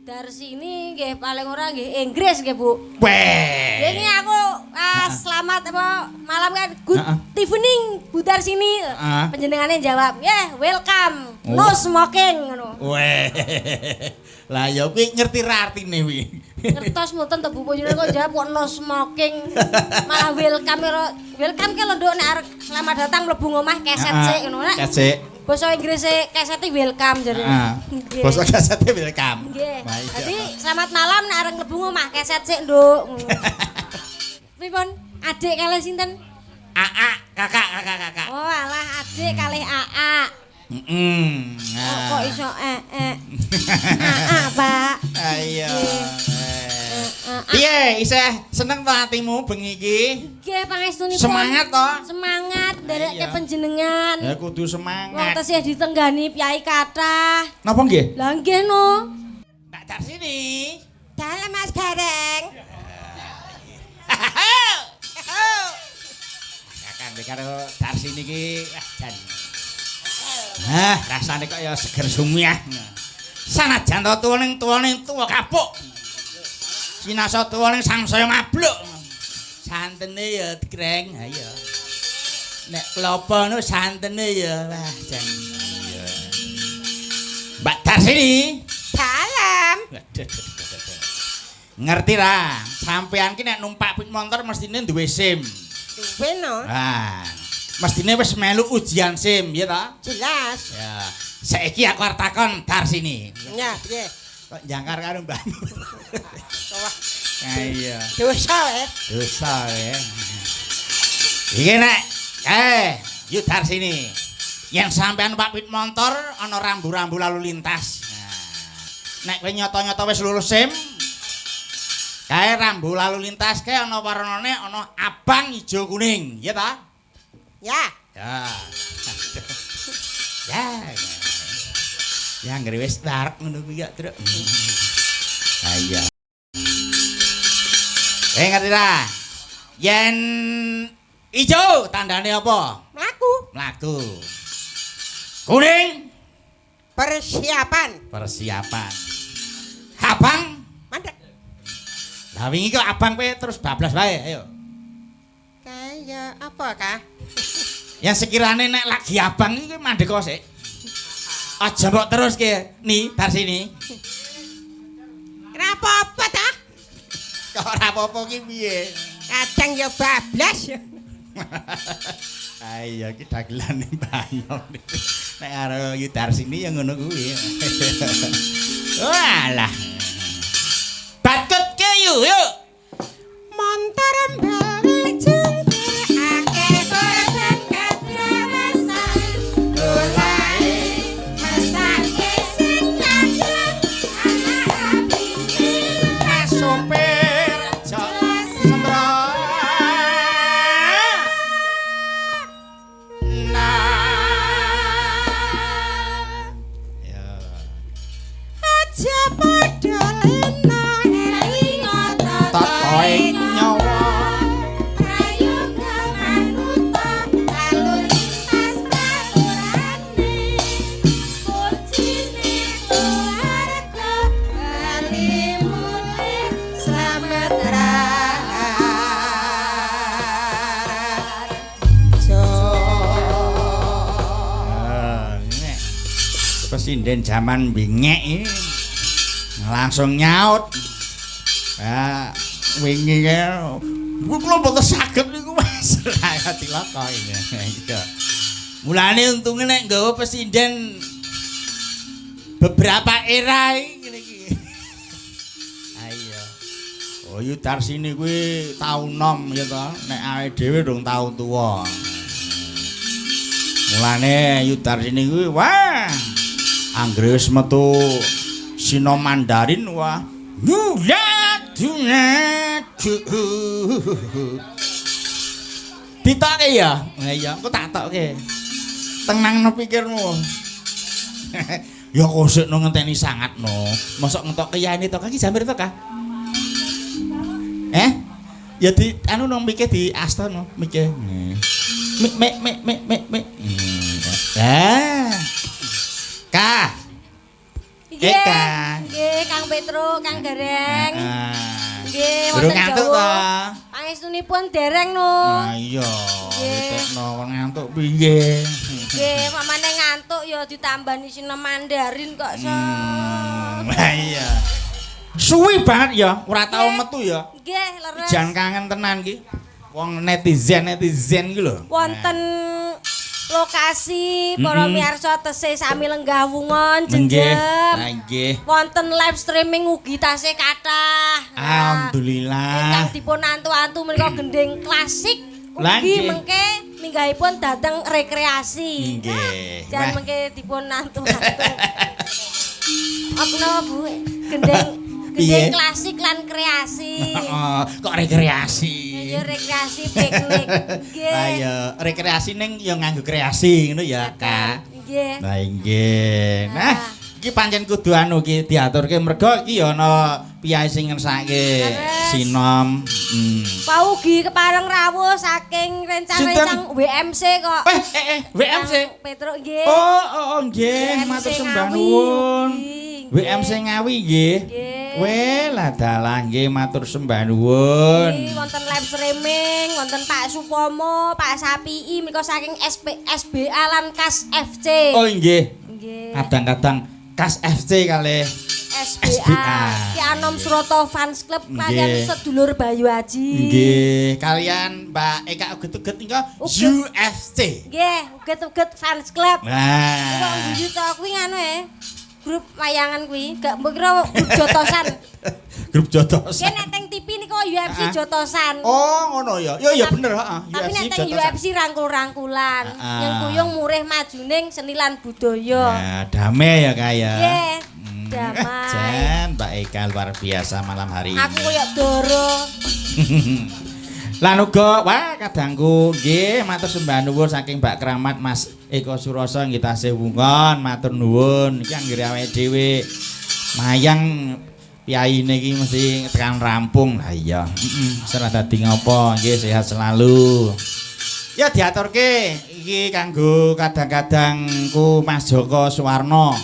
Darsini nggih paling ora nggih Inggris nggih, Bu. Weh. Ini aku selamat apa malam kan good evening Bu Darsini. Panjenengane jawab, "Yeah, welcome. No smoking." ngono. Weh. Lah ya kuwi ngerti ra artine kuwi. Ngertos mboten to Bu panjenengan kok jawab kok no smoking. Malah welcome ke lho nduk nek arep selamat datang mlebu ngomah keset sik ngono nek. Keset. Basa Inggris kesete welcome jare. Nggih. Basa kesete welcome. Nggih. Jadi selamat malam nek arep mlebu ngomah keset sik nduk. Pripun? Adik kalih sinten? AA, kakak. Oh, alah adik kalih AA. Kok iso Pak. Ayo. Piye, isih seneng to atimu bengi iki? Nggih, pangestunipun. Semangat to? Semangat ndereke panjenengan. Ya kudu semangat. Wong tesih ditenggani piyai kathah. Napa nggih? Lah nggih no. Tak dar sini. Dalam Mas Gareng. Kakang karo Darsini iki jan. Rasane kok ya seger sumiah. Sanajan to tuwaning tuwa kapuk. Sinasa tuwaning sangsaya mabluk. Santene ya kreng, ayo. Nek klopo no santene ya wah jan. Mbak Darsini. Dalam. Ngerti ra, sampean ki nek numpak pit motor mestine duwe SIM. Duwe no. Mestine wis melu ujian SIM, ya ta? Jelas. Ya. Saiki aku arep takon Darsini. Ya, piye? Kok jangkar karo mbahmu. Wah. Iya. Dosa Dosa ya. Iki nek yuk Darsini. Yen sampean numpak pit motor ana rambu-rambu lalu lintas. Nek kowe nyata-nyata wis lulus SIM, kae rambu lalu lintas kae ana warnane ana abang, ijo, kuning, ya ta? Ya. Ya. Ya ngene wis tarep ngono kuwi ya, Truk. Ha iya. Ngerti ta? Yen ijo tandane apa? Mlaku. Kuning Persiapan. Abang Mandek. lah wingi kok abang kowe terus bablas wae, ayo. Kayak apa, Kak? Yang sekirane nek lagi abang iki mandek kok sik. Aja mbok terus ki, ni Darsini. Ora apa-apa ta? Kok ora apa-apa ki piye? Kadang ya bablas. Ayo ki dagelane Mbah. Nek karo Yu Darsini ya ngono kuwi. Walah. Batut ke yuk. Montor mbalik jengke akeh korban kadrawasan. Mulai mesake sing nyadar anak abine Mas sopir jelas sembrono. aja padha lena eling Totoing nyawa. prayoga manuta lalu lintas peraturanne kucine keluarga bali mulih slamet Presiden zaman bingek ini langsung nyaut. Wingi kan kula mboten saged niku Mas. Saya tilaka ini. Mulane untunge nek nggawa presiden beberapa era iki. Ayo. Oh Yu Darsini kuwi tau nom ya to. Nek awake dhewe dong tau tuwa. Mulane Yu Darsini kuwi wah anggere wis metu sino Mandarin wah ditoke ya? Nah iya, aku tak toke. Tenang no pikirmu. Ya kok sik no ngenteni sangat no. Mosok ngetok kiyane to iki jambir to kah? Ya di anu no mikir di asta no, mikir. Mik. Kah. Nggih, Kang Petruk, Kang Dereng. Nggih, durung wonten ngantuk dawuh. ta? Pangestunipun dereng no. Nah iya, ditekno kon ngantuk piye? Nggih, pamane ngantuk ya ditambani sinem Mandarin kok, Sob. Lah iya. Suwi banget ya, ora tau metu ya. Nggih, leres. Jan kangen tenan ki. Wong netizen ki lho. Wonten lokasi para miyarsa tesih sami lenggah wungon jenjem. Nggih. Wonten live streaming ugi tasih kathah. Alhamdulillah. Ingkang dipun antu-antu menika gending klasik Lah, ugi nggih. mengke minggahipun dhateng rekreasi. Nggih. Jan mengke dipun antu-antu. Apa Bu? Gending Piye? klasik lan kreasi. Kok rekreasi? Ya rekreasi piknik. Nggih. Lah ya rekreasi ning ya nganggo kreasi ngono ya, Kak. Nggih. Lah nggih. Nah, iki pancen kudu anu ki diaturke mergo iki ya ana piyai sing ngersake sinom. Pau ugi kepareng rawuh saking rencang-rencang WMC kok. WMC. Petruk nggih. Oh, nggih, matur sembah nuwun. WMC Ngawi nggih. Weh, lah dalah nggih matur sembah nuwun. Wonten live streaming, wonten Pak Supomo, Pak Sapii menika saking SBA lan KAS FC. Oh nggih. Nggih. Kadang-kadang KAS FC kalih SBA. Ki Anom Suroto Fans Club kalian sedulur Bayu Aji. Nggih, kalian Mbak Eka uget-uget nika UFC. Nggih, uget-uget Fans Club. Nah. Kok guyu to kuwi anu grup wayangan kuwi, gak mbok kira grup jotosan. Grup jotosan. Ki nek teng TV niku UFC jotosan. Oh, ngono ya. Ya bener, heeh. Tapi nek UFC teng jotosan. UFC rangkul-rangkulan. Yang kuyung murih majuning seni lan budaya. Nah, damai ya Kak ya. Nggih. Damai. Jan, Mbak Eka luar biasa malam hari ini. Aku koyo Doro. Lan uga wah kadangku nggih matur sembah nuwun saking Mbak Kramat Mas Eko Suroso nggih tasih wungon matur nuwun iki anggere awake dhewe mayang piyaine iki mesti tekan rampung. Lah iya, ora dadi ngopo nggih sehat selalu. Ya diaturke iki kanggo kadang-kadangku Mas Joko Suwarno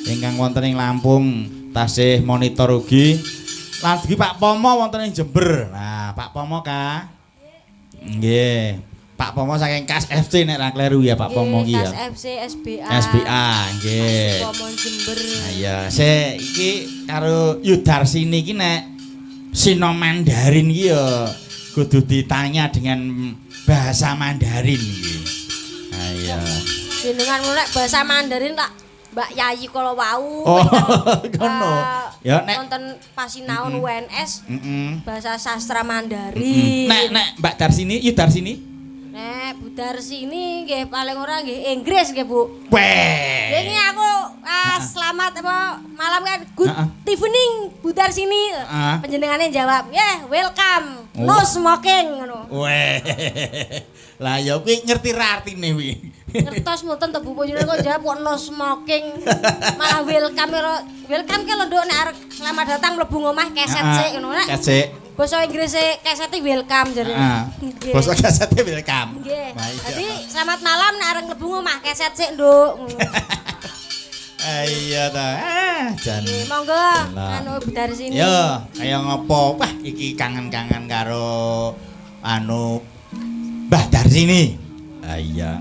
ingkang wonten ing Lampung tasih monitor ugi. Lan iki Pak Pomo wonten ing Jember. Nah, Pak Pomo Kak. Nggih. Pak Pomo saking KAS FC nek ra kleru ya Pak Pomo iki ya. KAS FC SBA. SBA nggih. Pomo Jember. Nah iya, iki karo Yudarsini iki nek sino Mandarin iki ya kudu ditanya dengan bahasa Mandarin iki. Nah iya. Jenengan nek bahasa Mandarin tak Mbak Yayi kalau wau. Oh, ngono. Ya nek wonten pasinaon UNS bahasa sastra Mandarin. Nek Mbak Darsini, Yudarsini? Nek Bu Darsini nggih paling ora nggih Inggris nggih Bu. Weh. Ini aku selamat apa malam kan good evening Bu Darsini. Panjenengane jawab, "Yeah, welcome. No smoking." ngono. Weh. Lah ya kuwi ngerti ra artine kuwi. Ngertos mboten to Bu panjenengan kok jawab kok no smoking. Malah welcome ke lho nduk nek arep selamat datang mlebu ngomah keset sik ngono nek. Keset. Basa Inggris kesete welcome jarene. Nggih. Basa kesete welcome. Nggih. Jadi selamat malam nek arep mlebu ngomah keset sik nduk. Iya ta. Jan. Monggo anu budar sini. Yo, kaya ngopo? Wah, iki kangen-kangen karo anu Mbah Darsini. Ah iya.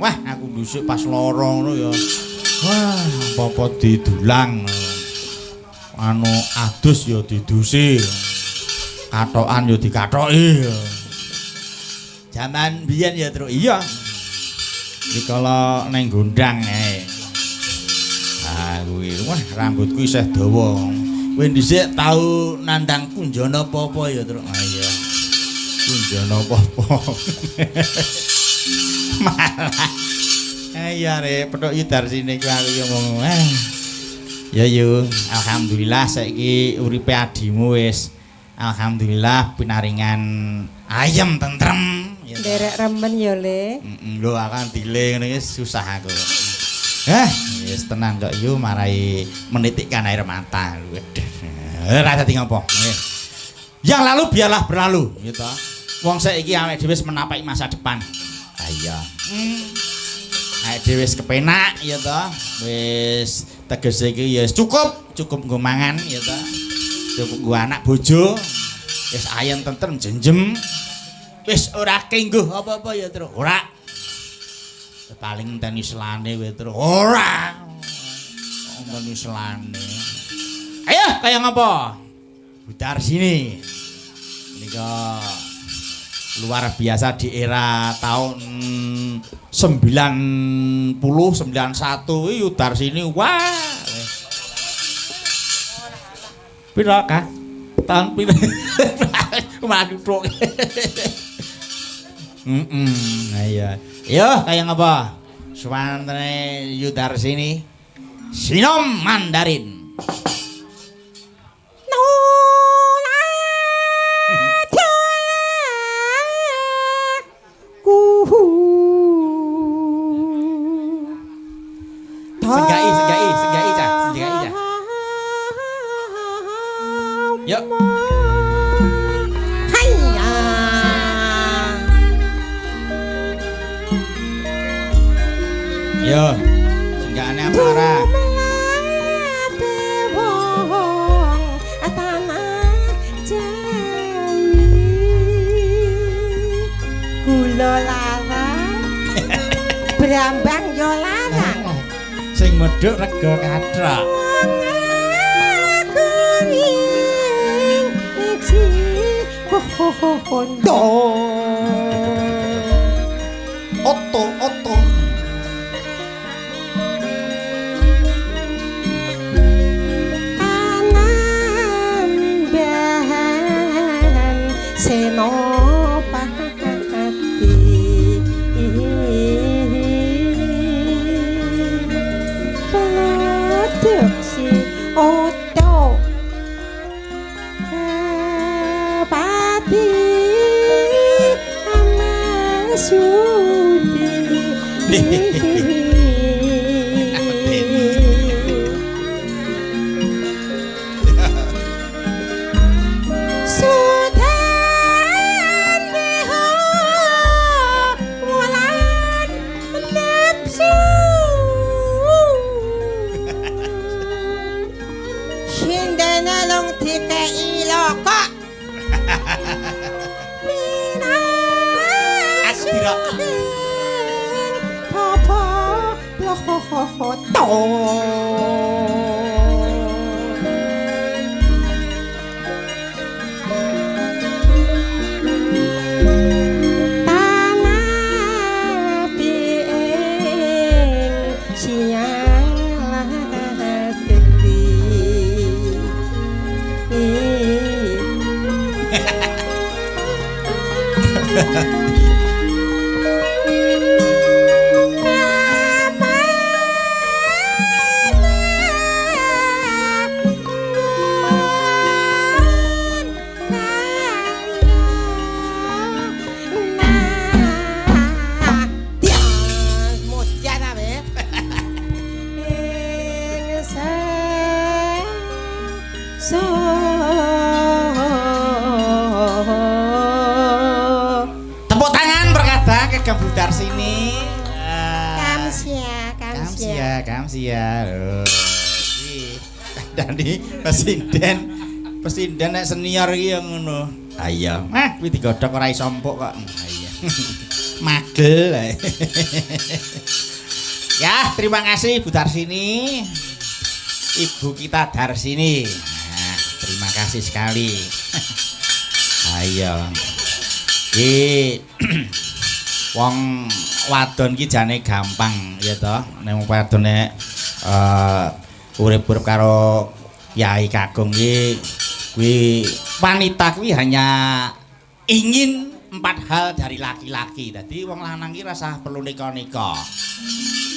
Wah, aku ndusuk pas lara ngono ya. Wah, apa-apa didulang. Anu adus ya didusi. Katokan ya dikatoki. Zaman biyen ya, Truk. Iya. Dikala neng gondang ae. Ah kuwi wah rambutku isih dawa. Kowe dhisik tau nandang kunjana apa-apa ya, Truk? Ah iya. Kunjana apa-apa. Malah. Ya rek, petuk Yudarsini ku aku yo ngomong. Ya yo, alhamdulillah saiki uripe adimu wis alhamdulillah pinaringan ayem tentrem. Derek remen ya, Le. Lho akan dile ngene iki susah aku. Wis tenang kok yo marai menitikkan air mata. Ora dadi ngopo. Yang lalu biarlah berlalu, gitu. Wong saiki awake dhewe wis menapaki masa depan. Ah iya. Awake dhewe wis kepenak ya to. Wis tegese iki ya cukup nggo mangan ya ta. Cukup nggo anak bojo. Wis ayem tentrem jenjem. Wis ora kengguh apa-apa ya, Tru. Ora. Paling teni selane kowe, Tru. Ora. Teni selane. Ayo, kaya ngapa? Budar sini. Menika luar biasa di era tahun 90 91 iki Udar sini wah. Pira kah? Tahun pira? Mati tok. Iya. Yo kaya ngapa? Suwantene Udar sini. Sinom Mandarin. Segai Cak. Yuk. Hayya. Yo, senggakane apa ora? Gula larang, brambang yo larang. Sing medhuk rega kathrak. Oto. Anambahan senopati produksi oto pati amasudi Budar sini. Kamsia. Dadi presiden nek senior iki yang ngono. Ayo, kuwi digodhog ora iso empuk kok. Iya. Magel. Ya, terima kasih Budar sini. Ibu kita Darsini. Nah, terima kasih sekali. Ayo. Wong wadon ki jane gampang ya toh nek wadone urip-urip karo Yai Kakung ki kuwi wanita kuwi hanya ingin 4 hal dari laki-laki. Dadi wong lanang ki rasa perlu nika-nika.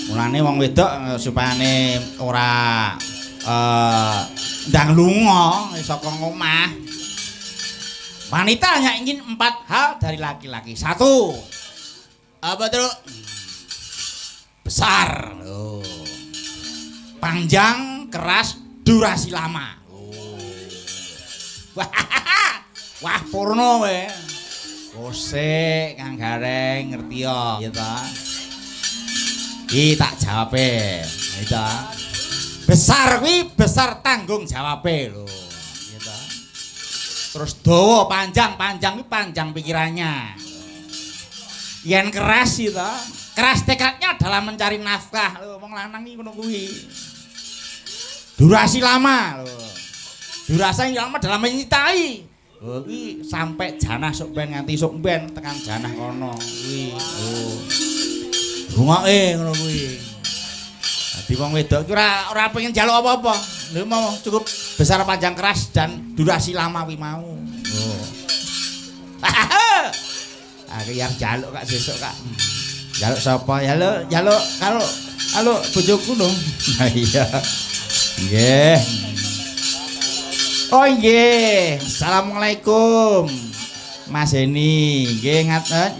Mulane wong wedok supayane ora ndang lunga saka omah. Wanita hanya ingin 4 hal dari laki-laki. 1. Apa Truk? Besar. Oh. Panjang, keras, durasi lama. Oh. Wah, purno we. Kosek Kang Gareng ngerti ya ta. Iki tak jawabe. Ya ta. Besar kuwi besar tanggung jawabe lho. Gitu. Terus dawa panjang kuwi panjang pikirannya. Yen keras itu, keras tekadnya dalam mencari nafkah. Lho wong lanang iki ngono kuwi. Durasi lama lho. Durasi lama dalam mencintai. Oh kuwi sampai janah sok ben nganti sok ben tekan janah kono kuwi. Oh. Rungoke ngono kuwi. Dadi wong wedok ki ora pengen njaluk apa-apa. Lha mau cukup besar panjang keras dan durasi lama kuwi mau. Oh. Aku yang njaluk Kak sesuk Kak. Njaluk sapa? Njaluk kalau bojoku lho. Iya. Nggih. Oh nggih. Assalamualaikum. Mas Eni, nggih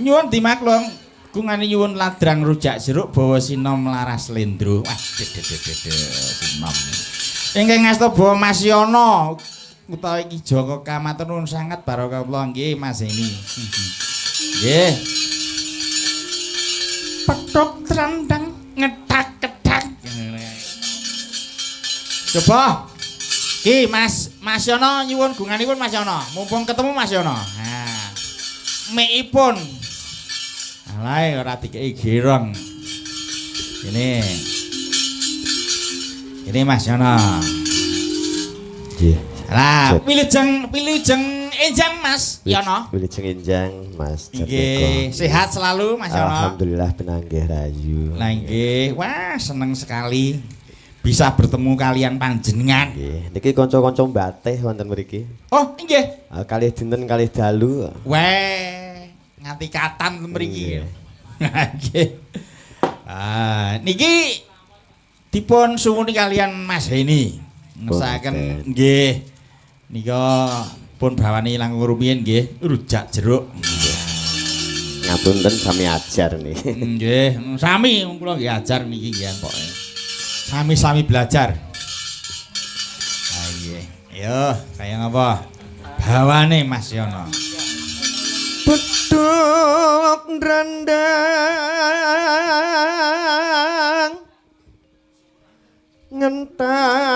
nyuwun dimaklum. Kungane nyuwun ladrang rujak jeruk bawa sinom laras lendro. Wah, sinom. Ingkang ngasta bawa Mas Yono utawa Ki Joko kamatur nuwun sanget barokah kula nggih Mas Eni. Nggih. Petok trandang ngetak-ketak. Coba Ki Mas Yono nyuwun gunganipun Mas Yono. Mumpung ketemu Mas Yono. Nah. Meipun alai ora dikei girong. Ini Mas Yono. Nggih. Lah, wilujeng enjang Mas Yono. Wilujeng enjang Mas Jatmiko. Nggih, sehat selalu Mas Yono. Alhamdulillah pinanggih rayu. Lah nggih, wah seneng sekali bisa bertemu kalian panjenengan. Nggih, niki kanca-kanca mbatih wonten mriki. Oh, nggih. Kalih dinten kalih dalu. Weh. Nganti katam mriki. Nggih. Niki dipun suwuni kalian Mas Heni. Ngesaken nggih. Nika pun bawani langkung rumiyin nggih, rujak jeruk. Ngapunten sami ajar nih. Nggih, sami kula nggih ajar niki nggih pokoke. Sami-sami belajar. Nggih. Yo, kaya ngapa? Bawane Mas Yono. Petuk randang ngentang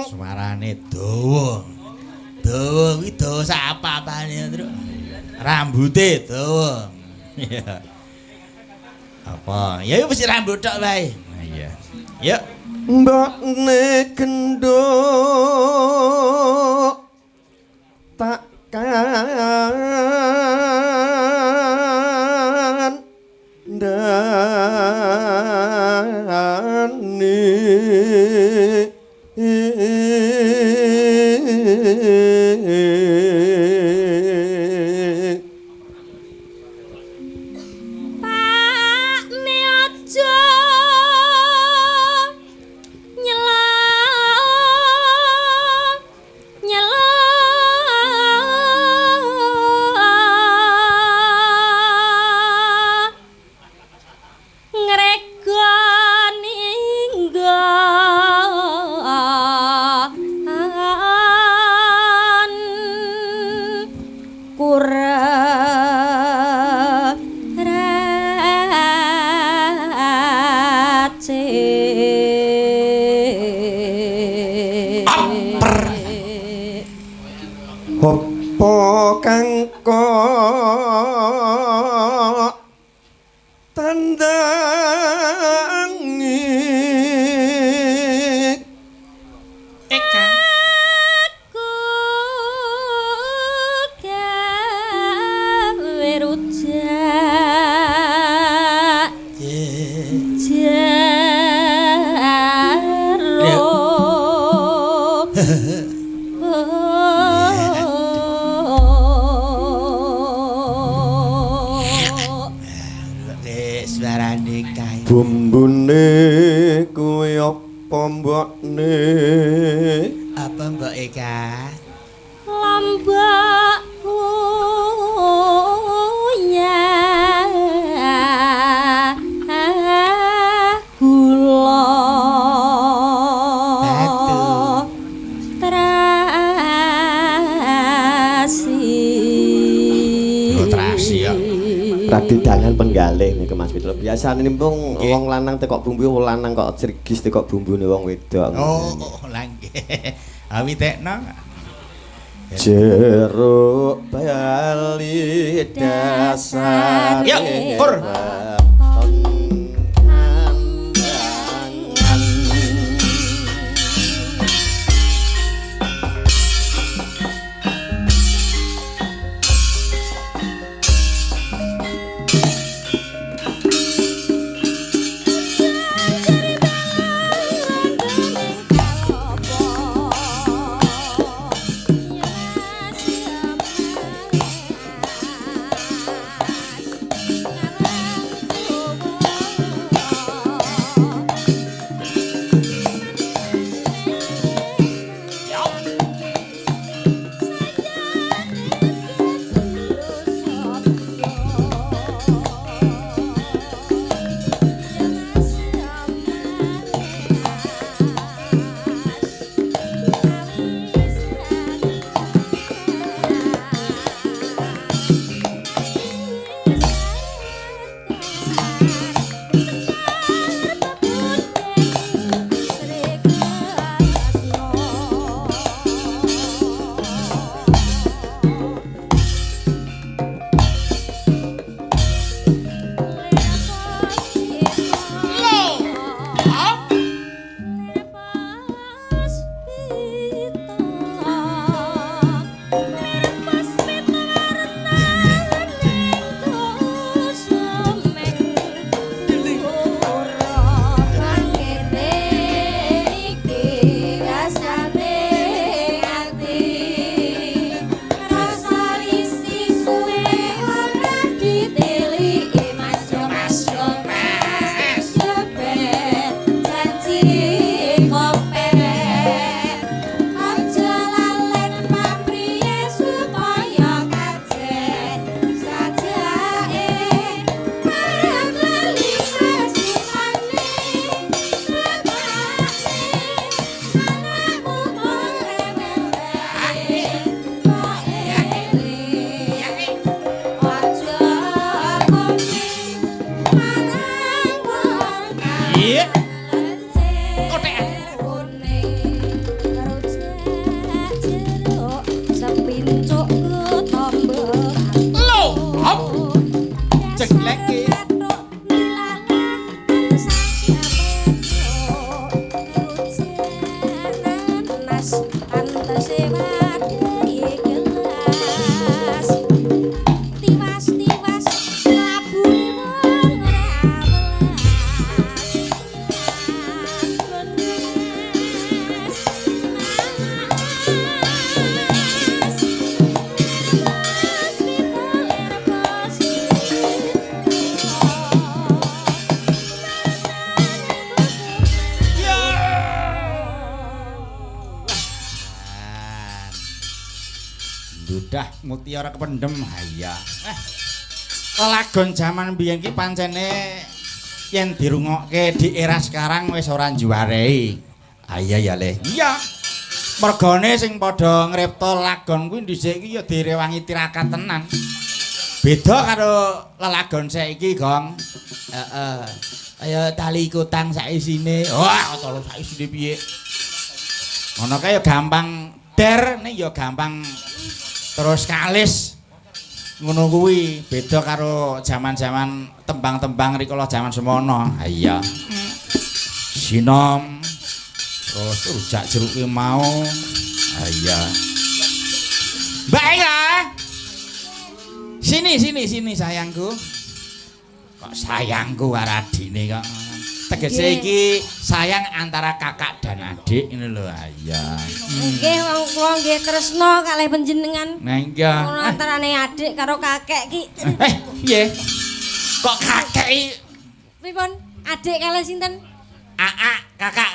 suarane dawa. Dawa kuwi dawa sapapane, Tru. Rambute dawa. Iya. Apa? Ya wis rambut tok wae. Iya. Yuk. mbokne genduk takkan Apa kang kok tandangi Eka Aku gawe rujak jaruk. suarane kae. bumbune kuwi apa mbokne Apa Mbak Eka? Lombok ya gula Radidangan penggalih niku Mas Fitro. Biasane pun wong lanang tekok bumbu, wong lanang kok srigis tekok bumbune wong wedok. Oh, lah nggih. Awi tekno. Jeruk bali dasar. Yuk, Pur. Mutiara kependem haya. Lagon jaman biyen ki pancene yen dirungokke di era sekarang wis ora juarei. Iya ya Le. Iya. Mergane sing padha ngripta lagon kuwi dhisik iki ya direwangi tirakat tenan. Beda karo lelagon saiki, Gong. Heeh. Kaya tali kutang sak isine. Wah, tali sak isine piye? Ngono kae ya gampang der, nek ya gampang terus kalis ngono kuwi beda karo zaman-zaman tembang-tembang rikala zaman semono. Ha iya. Sinom terus rujak jeruk ki mau. Ha iya. Mbak Ega. Sini sayangku. Kok sayangku karo adine kok. Tegese iki sayang antara kakak dan adik ini lho. Iya. Nggih wong kula nggih tresna kalih panjenengan. Nah iya. Ono antarane adik karo kakek ki. Piye? Kok kakek iki? Pripun? Adik kalih sinten? Aa, kakak.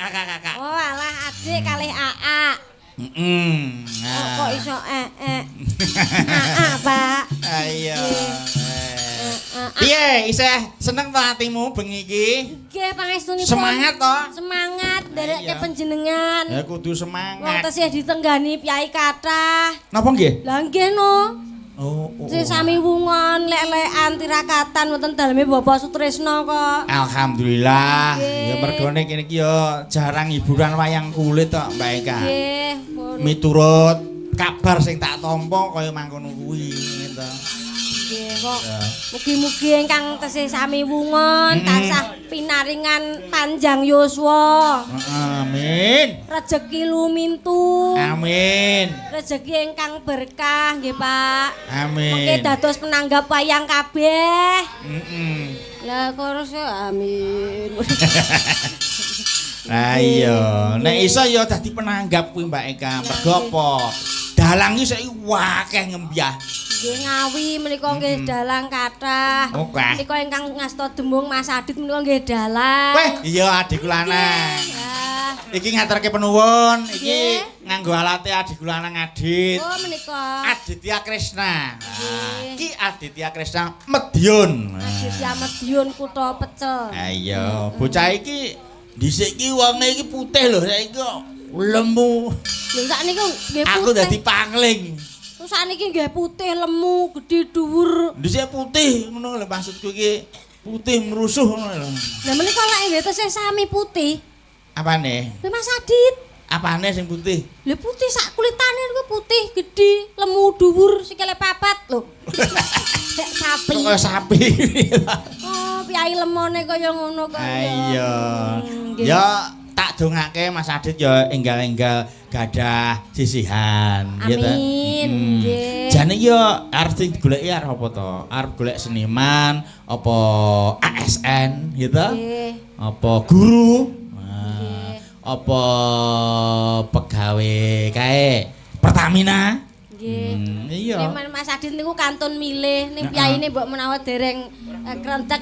Oh, alah adik kalih Aa. Kok iso Pak. Ayo. Piye, isih seneng to atimu bengi iki? Nggih, pangestunipun. Semangat to? Semangat ndereke panjenengan. Ya kudu semangat. Wong tesih ditenggani piyai kathah. Napa nggih? Lah nggih no. Sami wungon lek-lekan tirakatan wonten daleme Bapak Sutresna kok. Alhamdulillah. Ya mergone kene iki ya jarang hiburan wayang kulit tok Mbak Eka. Nggih. Miturut kabar sing tak tampa kaya mangkono kuwi to. Nggih kok. Mugi-mugi ingkang tesih sami wungon tansah pinaringan panjang yuswa. Amin. Rezeki lumintu. Amin. Rezeki ingkang berkah nggih Pak. Amin. Mengke dados penanggap wayang kabeh. Heeh. Lah terus amin. Lah iya, nek iso ya dadi penanggap kuwi Mbak Eka. Mergo apa? Dalang iki saiki akeh ngembyah. Nggih ngawi menika nggih dalang kathah. Oke. Menika ingkang ngasta dembung Mas Adit menika nggih dalang. Weh, iya adikku lanang. Ya. Iki ngaturke penuwun, iki Nggih. nganggo alate adikku lanang Adit. Oh menika. Aditya Krisna. Nggih. Iki Aditya Krisna Madiun. Aditya Madiun Kutha Pecel. Ha iya, bocah iki dhisik iki wonge iki putih lho, saiki kok lemu. Lho sakniki nggih putih. Aku dadi pangling. Terus sakniki nggih putih lemu, gedhe dhuwur. Dhisik putih ngono lho maksudku iki. Putih merusuh ngono lho. Lah menika lek nggih tesih sami putih. Apane? Lho Mas Adit. Apane sing putih? Lho putih sak kulitane niku putih, gedhe, lemu dhuwur, sikile papat lho. Kayak sapi. Kok kaya sapi. Oh, piyai lemone kaya ngono kok. Iya. Nggih. Ya tak dongake Mas Adit ya enggal-enggal gadah sisihan ya ta. Amin. Nggih. Jane ya arep sing digoleki arep apa to? Arep golek seniman apa ASN ya ta? Nggih. Apa guru? Nah, apa pegawai kae Pertamina? Nggih. Iya. Nek Mas Adit niku kantun milih ning piyaine mbok menawa dereng krentek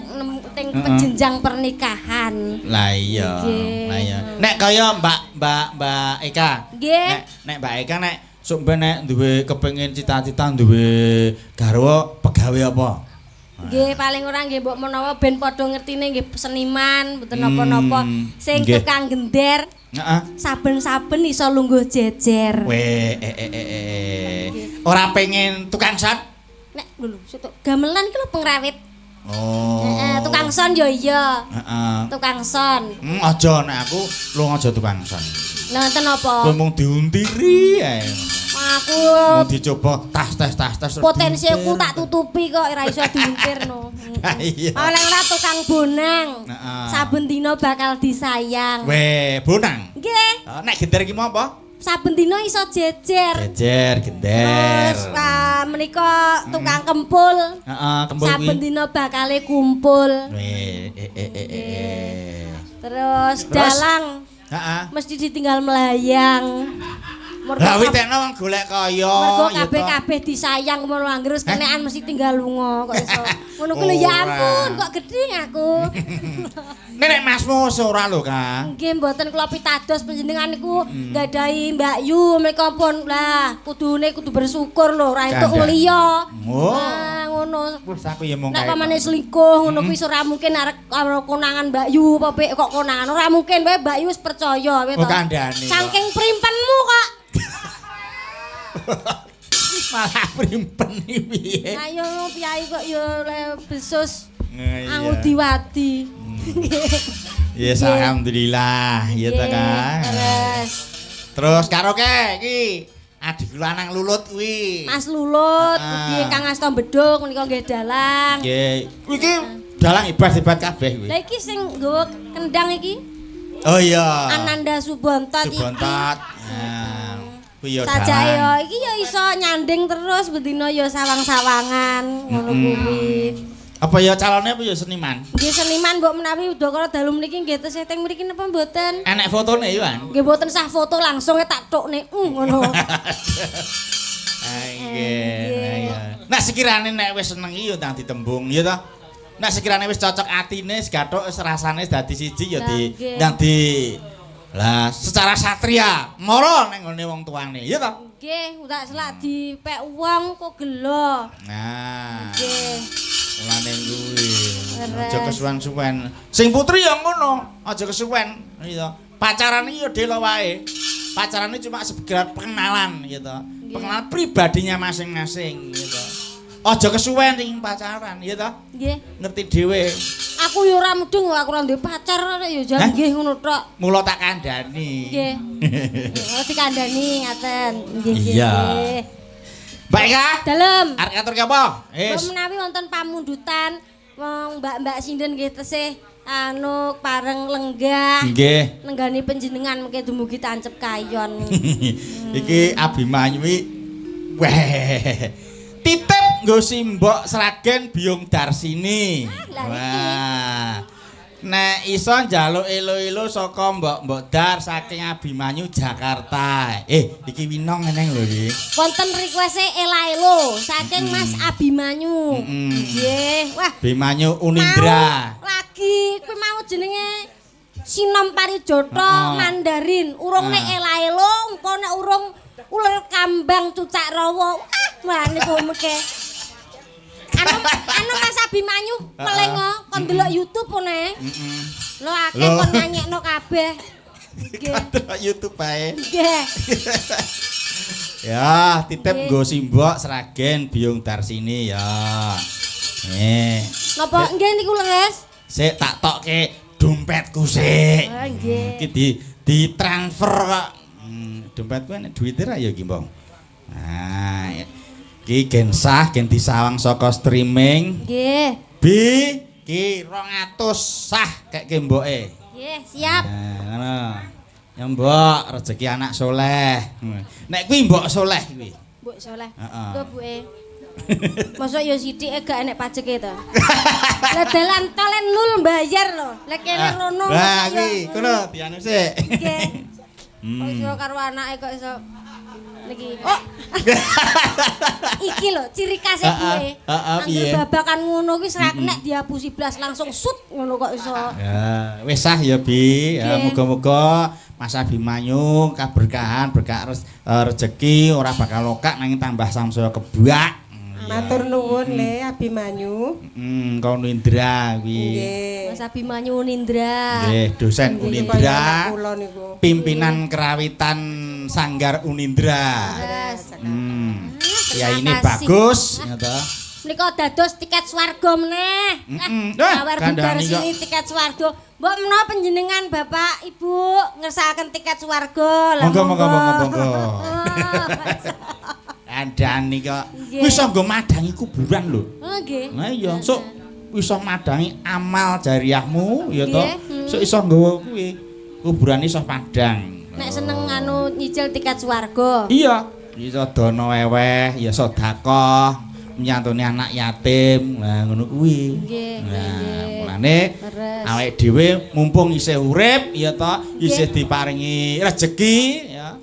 teng jenjang pernikahan. Lah iya. Nggih. Lah iya. Nek kaya Mbak Eka. Nggih. Nek Mbak Eka nek sok ben nek duwe kepengin cita-cita duwe garwa pegawai apa? Nggih, paling ora nggih mbok menawa ben padha ngertine nggih seniman, mboten napa-napa. Sing nggih. tukang gender, Heeh. saben-saben iso lungguh jejer. Weh, ora pengen tukang son? Nek lho, situk gamelan iki lho pengrawit. Oh. Heeh, tukang son ya iya. Heeh. Tukang son. Aja nek aku lu aja tukang son. Lah enten apa? Kowe mung diuntiri ae. Aku Mau dicoba tas. potensiku tak tutupi kok ora iso diuntirno. Iya. Oleh ora tukang bonang. Heeh. Saben dina bakal disayang. Weh, bonang. Nggih, Nek gender iki mau apa? saben dina iso jejer. Jejer, gender. Terus menika tukang kempul. Heeh, kembul Saben kuwi. dina bakale kumpul. Weh, Terus dalang Heeh. mesti ditinggal melayang. Lah witekno wong golek kaya. Mergo ya toh. kabeh disayang ngono anggere wis kenekan mesti tinggal lunga kok iso. Ngono ku lho ya Ora. ampun kok gedhe aku. Nek masmu ora lho, Kang. Nggih mboten kula pitados panjenengan niku nggadahi Mbak Yu menika pun lah kudune kudu bersyukur lho ora entuk Kandhani. liya. Oh. Nah ngono. Wis aku ya mung Nek kae. pamane selingkuh ngono kuwi ora mungkin arek karo konangan Mbak Yu apa pek kok konangan ora mungkin wae Mbak Yu wis percaya wae Oh, to. kandhani. Saking primpenmu kok. Malah primpen iki piye? Ayo piyai kok yo le besus Iya. Angudiwati. Yes, alhamdulillah, ya ta, Kang. Terus karaoke iki adik lanang Lulut kuwi. Mas Lulut, Ah. ugi ingkang ngasta bedhug menika nggih dalang. Nggih. Kuwi iki dalang hebat-hebat kabeh kuwi. Lah iki sing nggawa kendang iki Oh iya. Ananda Subontot iki. Subontot. Nah, kuwi ya Sajake dalang. yo iki yo iso nyanding terus bedina yo sawang-sawangan ngono kuwi. Apa ya calonnya apa ya seniman? Nggih seniman mbok menawi udakara dalu mriki nggih tesih teng mriki napa mboten? Enek fotone ya, Wan? Nggih mboten sah foto langsung tak tukne ngono. Nggih. Nah sekirane nek wis seneng iki ya ndang ditembung ya ta. Nek sekirane wis cocok atine segathuk wis rasane dadi siji ya di Nggih. ndang di lah secara satria mara ning ngene wong tuane ya ta. Nggih, utak selak dipek wong kok gelo. Nah, Nggih. mulane kuwi. Leres. Aja kesuwen-suwen. Sing putri ya ngono, aja kesuwen. Iya. Pacaran iki ya delo wae. Pacaran ini cuma sekedar pengenalan gitu. Pengenalan pribadinya masing-masing gitu. Aja kesuwen ring pacaran, ya toh? Nggih. Ngerti dhewe. Aku yo ora mudeng aku ora duwe pacar ya jan nggih ngono tok. Mula tak kandhani. Nggih. Oh dikandani ngaten. Nggih nggih. Iya. nggih. Mbak Eka, Dalem. arep ngatur ki apa? Wis menawi wonten pamundutan wong mbak-mbak sinden nggih tesih anu pareng lenggah. Nggih. Nenggani panjenengan mengke dumugi tancep kayon. Iki Abimanyu weh. Titip nggo Simbok Sragen Biyung Darsini. Wah. Nek iso njaluk elo-elo saka Mbok Dar saking Abimanyu Jakarta. Iki winong eneng lho iki. Wonten request ela-elo saking Mas Abimanyu. Nggih. Wah, Abimanyu Unindra. Lagi kuwi mau jenenge Sinom Parijoto Mandarin. Urung nek ela-elo, engko nek urung uler kambang cucak rawa. Wah niku mengke. Anu Mas Abimanyu melengo kon delok YouTube one. Lho akeh kon nyanyekno kabeh. Nggih. Delok YouTube bae. Nggih. Ya, titip nggo Simbok Sragen Biyung Darsini ya. Napa nggih niku leres? Sik tak tokke dompetku sik. Oh nggih. Iki ditransfer kok. Dompetku enek duwite ra ya iki, Mbong. Nah, iki gen sah, gen disawang saka streaming. Nggih. Ki 200 sah keke mboke. Nggih, siap. Nah, ngono. Ya mbok rezeki anak soleh. Nek kuwi mbok soleh kuwi. Mbok soleh. Heeh. Tuh buke. Mosok ya sithike gak enek pajeke to. Lah dalan tole nul bayar lho. Lek kene rono. Lah kuwi kono dianu sik. Nggih. Kok iso karo anake kok iso niki. Oh. Iki lho ciri khas e buke. Angger babakan ngono kuwi serak nek dihapusi blas langsung sut ngono kok iso. Ya, wis sah ya Bi. Ya muga-muga Mas Abimanyu kaberkahan, berkah rezeki ora bakal lokak nanging tambah samsaya kebak. Matur nuwun Le Abimanyu. Kau Nindra kuwi. Nggih. Mas Abimanyu Unindra. Nggih, dosen Unindra. Kula niku. Pimpinan kerawitan Sanggar Unindra. Ya ini bagus, ngono. Menika dados tiket swarga meneh. Awar budar sini tiket swarga. Mbok menawa panjenengan Bapak Ibu ngersakaken tiket swarga. Monggo. Andani kok wis nggo madangi kuburan lho. Oh nggih. Nah iya, sok iso madangi amal jariahmu ya to. Sok iso nggawa kuwi kuburan iso padang. Nek seneng anu nyicil tiket swarga. Iya, iso dono weweh, ya sedekah, nyantuni anak yatim. Nah ngono kuwi. Nggih. Nah, mulane awake dhewe mumpung isih urip ya to, isih diparingi rezeki ya.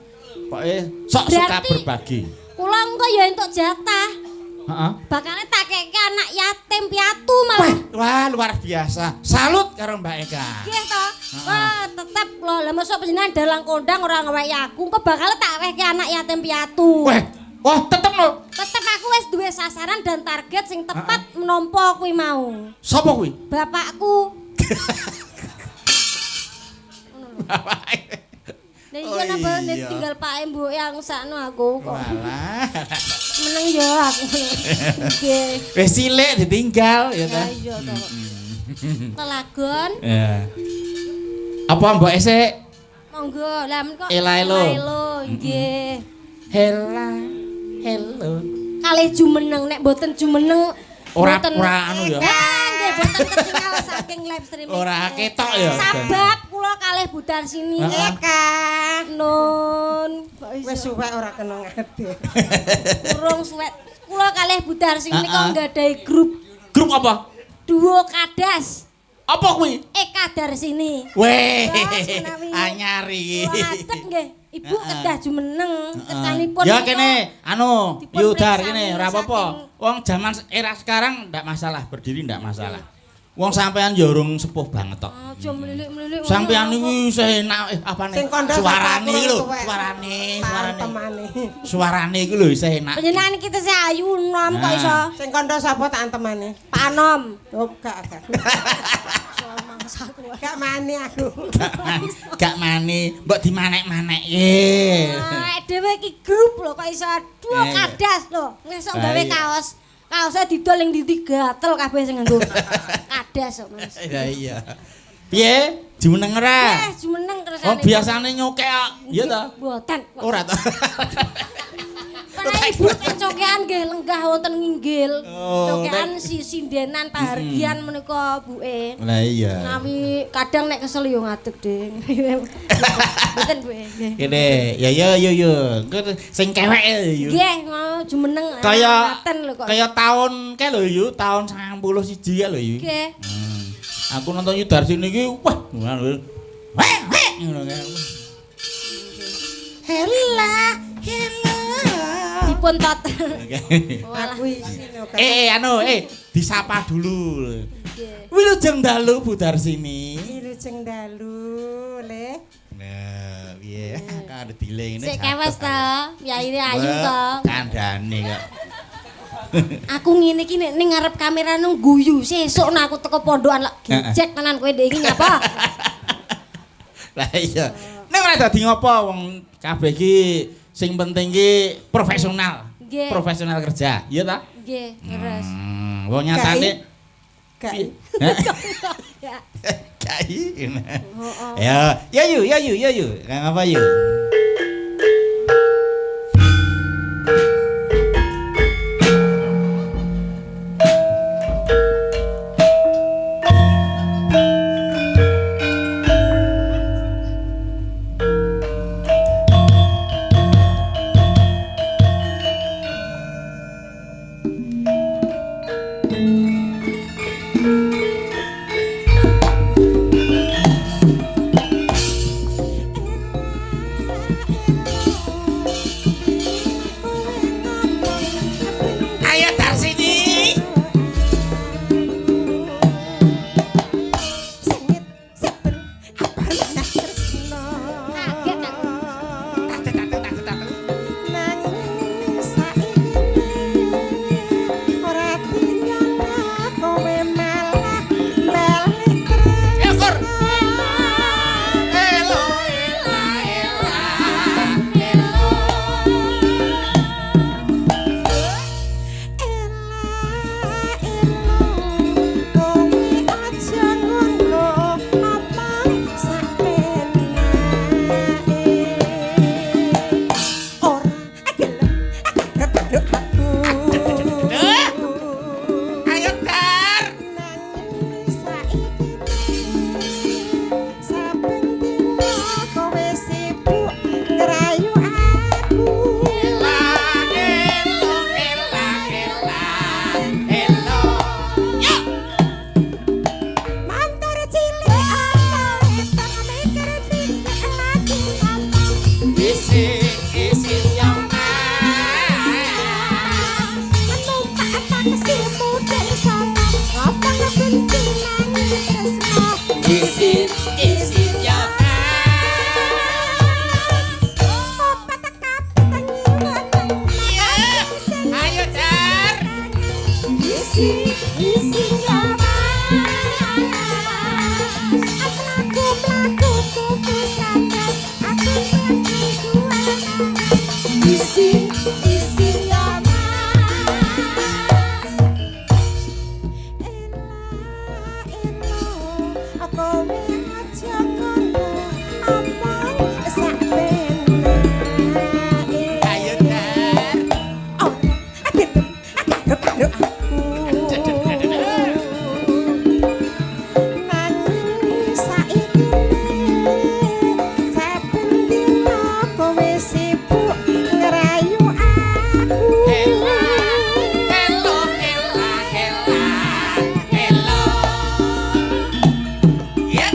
Pokoke sok suka berbagi. Kula engko ya entuk jatah. Heeh. Bakale tak keke anak yatim piatu malah. Wah, luar biasa. Salut karo Mbak Eka. Nggih to. Wah, tetep lho. Lah mosok panjenengan dalang kondang ora ngeweki aku, engko bakale tak wehke anak yatim piatu. Wah, tetep lho. Tetep aku wis duwe sasaran dan target sing tepat menampa kuwi mau. Sapa kuwi? Bapakku. Bapake. Nek iya napa tinggal Pak Mbok yang sakno aku kok. Walah. Meneng yo aku. Nggih. Wis cilik ditinggal ya ta. Iya to. Telagon. Ya. Apa mbok esek? Monggo, lah men kok. Ela-elo. Nggih. Hello. Kalih jumeneng nek mboten jumeneng Ora anu ya. Nggih, mboten ketinggal saking live streaming. Ora ketok ya. Sabab kula kalih budal sini. Eka. Nun. Wis suwek ora kena ngade. Urung suwet. Kula kalih budal sini kok nggadahi grup. Grup apa? Duo Kadas. Apa kuwi? Eka Darsini. Weh. Anyar iki. Ngadeg nggih. Ibu kedah jumeneng ketanipun. Ya kene anu, dipun Yudar periksa kene saking- ora apa-apa. Wong zaman era sekarang ndak masalah, berdiri ndak masalah. Wong sampean ya urung sepuh banget tok. Aja mlilik-mlilik. Sampean iki isih enak apane? Sing kandha Suarane iki lho, suwek. suarane. Temane. Suarane iki lho isih enak. Panjenengan kita sih ayu nom kok iso. Sing kandha sapa tak antemane? Panom. Oh, gak. Gak mani aku. Gak mani, mbok dimanek-manekke. Dhewe iki grup lho kok iso duo Kadas lho. Ngesuk gawe kaos kaose didol ning ndi gatel kabeh sing nganggo kadas kok Mas. Ya iya. Piye? Jumeneng ora? Jumeneng kersane. Oh, biasane nyokek kok. Iya ta? Mboten. Ora ta. Para ibu cokean nggih lenggah wonten nginggil. Oh, Cokean sindenan pahargian menika buke. Lah iya. Nami kadang nek kesel yo ngadeg, Ding. Mboten buke nggih. Kene, ya Engko sing kewek yo. Nggih, mau jumeneng. Kaya ngaten lho kok. kaya taun ke lho yu, taun 91 ke lho yu. Nggih. Aku nonton Yudarsini iki wah ngono. Weh, ngono kae. Hela. Dipun tot. Aku isin kok. Anu, disapa dulu. Nggih. Wilujeng dalu Bu Darsini. Wilujeng dalu, Le. Nah, piye? Kan ada delay ngene. Sik kewes to, yaine ayu to. Kandhane kok. Aku ngene iki nek ning ngarep kamera nang guyu, sesuk nek aku teko pondokan lek gejek tenan kowe ndek iki nyapa? Lah iya. Nek ora dadi ngopo wong kabeh iki sing penting iki profesional. Nggih. Profesional kerja, iya ta? Nggih, terus. Wong nyatane Gak. Ya. Kai. Heeh. Ya yuk. Ngapa yuk? Ayo Darsini. Sengit seben apa manah tresno. Kaget aku. Nanging saiki ora tinggal kowe malah balik Ekor. tresno. Ayo Dar. Ayo Dar. Ayo Dar. Ya.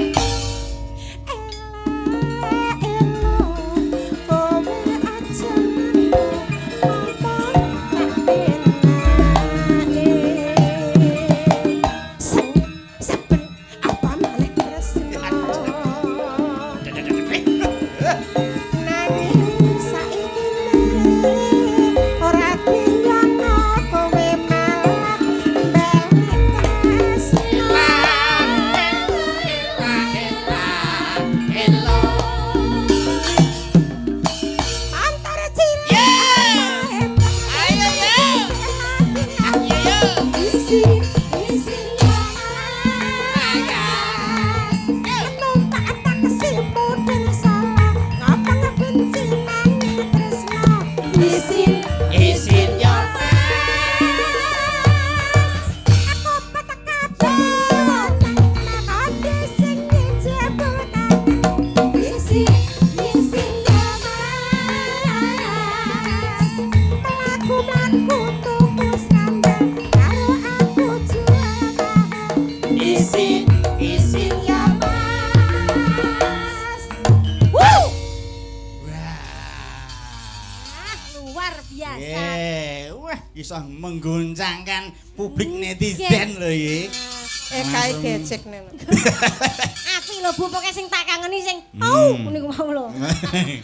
luar biasa. Wah, iso mengguncangkan publik netizen lho iki. Kae gecek nih. Apik lho Bu, pokoke sing tak kangeni sing niku mau lho.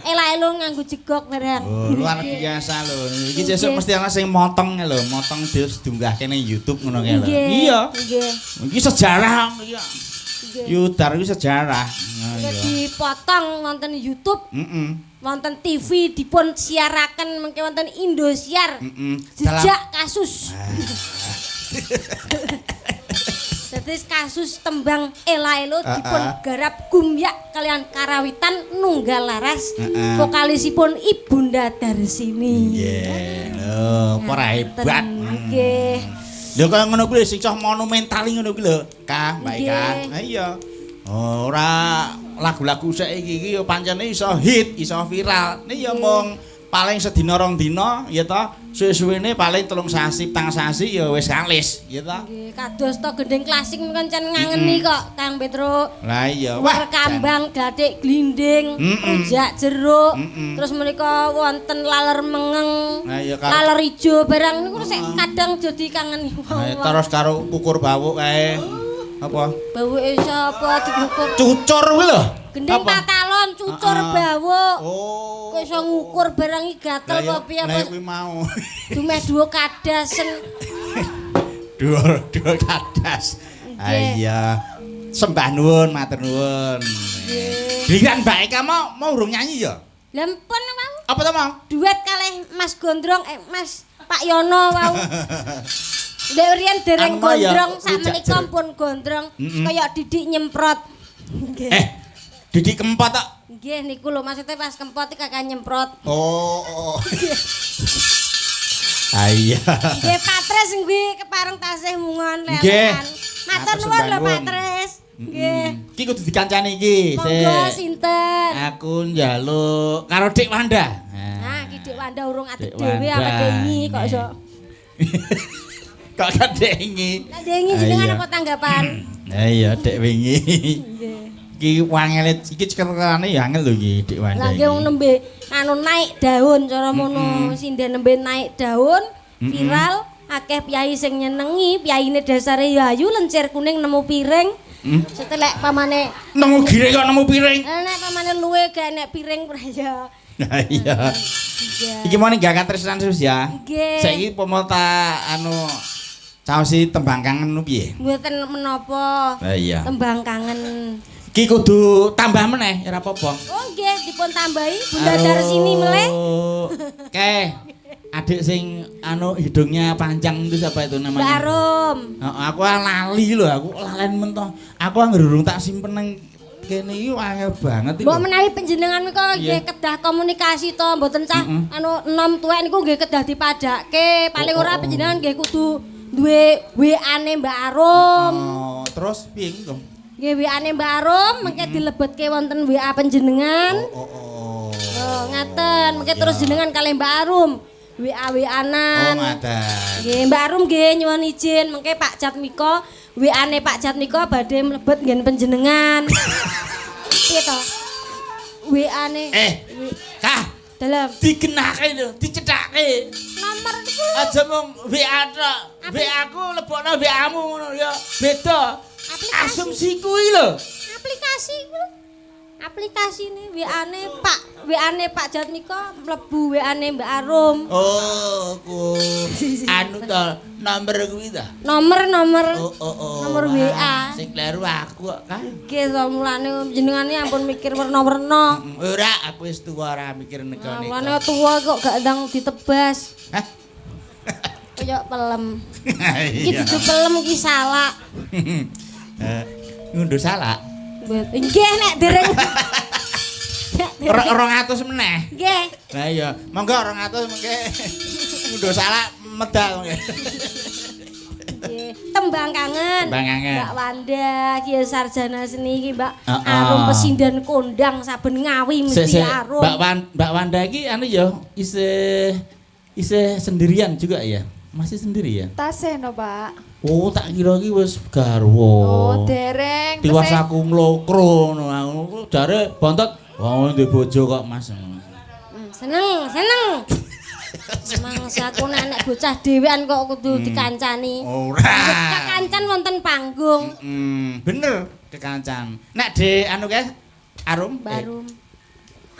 Ela-elo nganggo jegok barang. Oh, luar biasa lho. Iki sesuk mesti ana sing motong lho, motong terus diunggahke ning YouTube ngono kae lho. Iya. Nggih. Iki sejarah iya. Yudar iki sejarah. Dipotong wonten YouTube. Wonten TV dipun siaraken mengke wonten Indosiar. Jejak kasus. Dadi kasus tembang Ela-elo dipun garap Gumyak kalian Karawitan Nunggal Laras vokalisipun Ibunda Darsini. Nggih. Lho, ora hebat. Nggih. Lho kaya ngono kuwi sing cah monumental ngono kuwi lho, Kak, Mbak Ika. Ha iya. Ora lagu-lagu saiki iki ya pancene iso hit, iso viral. Nek ya mung paling sedina rong dina ya ta, suwe-suwene paling 3 sasi, 4 sasi ya wis kalis, ya ta. Nggih, kados to gending klasik kancen ngangeni kok Kang Petro. Lah iya, wah kambang, gathik glinding, rujak jeruk. Terus menika wonten laler mengeng, laler ijo barang niku sik kadang jadi kangen wong. Terus karo kukur bawuk kae. Apa? Bawuke sapa diukur? Cucur kuwi lho. Gending patalon cucur bawuk. Oh. Kok iso ngukur barang iki gatel apa piye apa? Lah kuwi mau. Dumeh duo kadasen. Dua kadas. Iya. Sembah nuwun, matur nuwun. Nggih. Mbak Eka mau urung nyanyi ya? Lah mpun wau. Apa to, Mang? Duet kalih Mas Gondrong Mas Pak Yono wau. Dek riyen dereng gondrong sakmenika pun gondrong kaya Didik nyemprot. Nggih. Didik kempot tok. Nggih niku lho maksudnya pas kempot iki kakak nyemprot. Oh. Iya. Nggih Patres nggih kepareng tasih mungon lelekan. Matur nuwun lho Patres. Nggih. Iki kudu dikancani iki. Monggo sinten? Aku njaluk karo Dik Wanda. Nah, iki Dik Wanda urung atik dhewe awake dengi kok iso. Kok kadengi. Lah dengi jenengan apa tanggapan? Lah iya Dik wingi. Nggih. Iki wangel iki cekelane ya angel lho iki Dik Wanda. Lah nggih wong nembe anu naik daun cara mono sinden nembe naik daun viral akeh piyai sing nyenengi piyaine dasare ya ayu lencir kuning nemu piring. Setelek pamane nemu gire kok nemu piring. Nek pamane luwe gak enek piring ya. Nah iya. Iki mau ninggalkan tresnan terus ya. Nggih. Saiki pemota anu caosi tembang kangen nu piye? Mboten menapa. Lah iya. Tembang kangen. Iki kudu tambah meneh ora apa-apa. Oh nggih dipun tambahi Bunda Darsini meleh. Oke. Adik sing anu hidungnya panjang itu siapa itu namanya? Mbak Arum. Aku lali lho, aku lalen mentoh. Aku anggere tak simpen nang kene iki angel banget iki. Mbok menawi panjenengan menika nggih kedah komunikasi to, mboten cah anu enom tuwek niku nggih kedah dipadake. Paling ora panjenengan nggih kudu duwe WA-ne Mbak Arum. Oh, terus piye to? Nggih WA-ne Mbak Arum mengke dilebetke wonten WA panjenengan. Oh, ngaten, mengke terus jenengan kalih Mbak Arum. WA-WA-anan. Oh, ngaten. Nggih, Mbak Arum nggih nyuwun izin mengke Pak Jatmiko WA-ne Pak Jatmiko badhe mlebet nggen panjenengan. Piye to? WA-ne. Kah, dalam dikenake lho, dicethake. Nomor niku aja mung WA tok. WA ku lebokno WA-mu ngono ya. Beda. Asumsi kuwi lho. Aplikasi ku. Aplikasi ini WA-ne Pak Jatmiko mlebu WA-ne Mbak Arum. Oh, ku anu to nomor kuwi ta? Nomor nomor WA. Sing kleru aku kok kan. Nggih, mulane jenengane ampun mikir werna-werna. Ora, aku wis tuwa ora mikir nek-nek. Mulane tuwa kok gak ndang ditebas. Hah? Kaya pelem. Iki dudu pelem iki salak. Ngunduh salak. Nggih nek dereng 200 meneh. Nggih. Lah iya, monggo 200 mengke ngunduh salak medal mengke. Nggih, tembang kangen. Tembang kangen. Mbak Wanda, Ki sarjana seni iki Mbak Arum pesindan kondang saben ngawi mesti Arum. Mbak Wanda iki anu ya isih sendirian juga ya? Masih sendiri ya? Tasih no, Pak. Oh, tak kira iki wis garwa. Oh, dereng. Tiwas aku mlokro ngono. Jare bontot, wong duwe bojo kok, Mas. Seneng. Mangsa aku nek bocah dhewean kok kudu dikancani. Ora. Kekancan wonten panggung. Bener kekancan. Nek de anu kae Arum? Barum.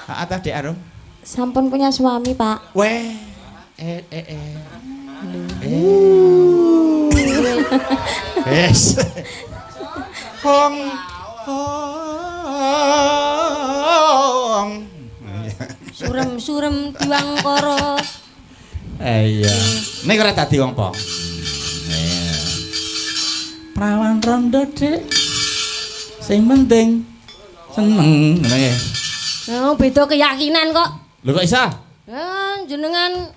Heeh ta Dek Arum? Sampun punya suami, Pak. Weh. Wes. Hong. Surem-surem diwangkara. Iya. Nek ora dadi wong po. Prawan rondo, Dik. Sing penting seneng ngene ya. Oh, beda keyakinan kok. Lho kok iso? Ya, jenengan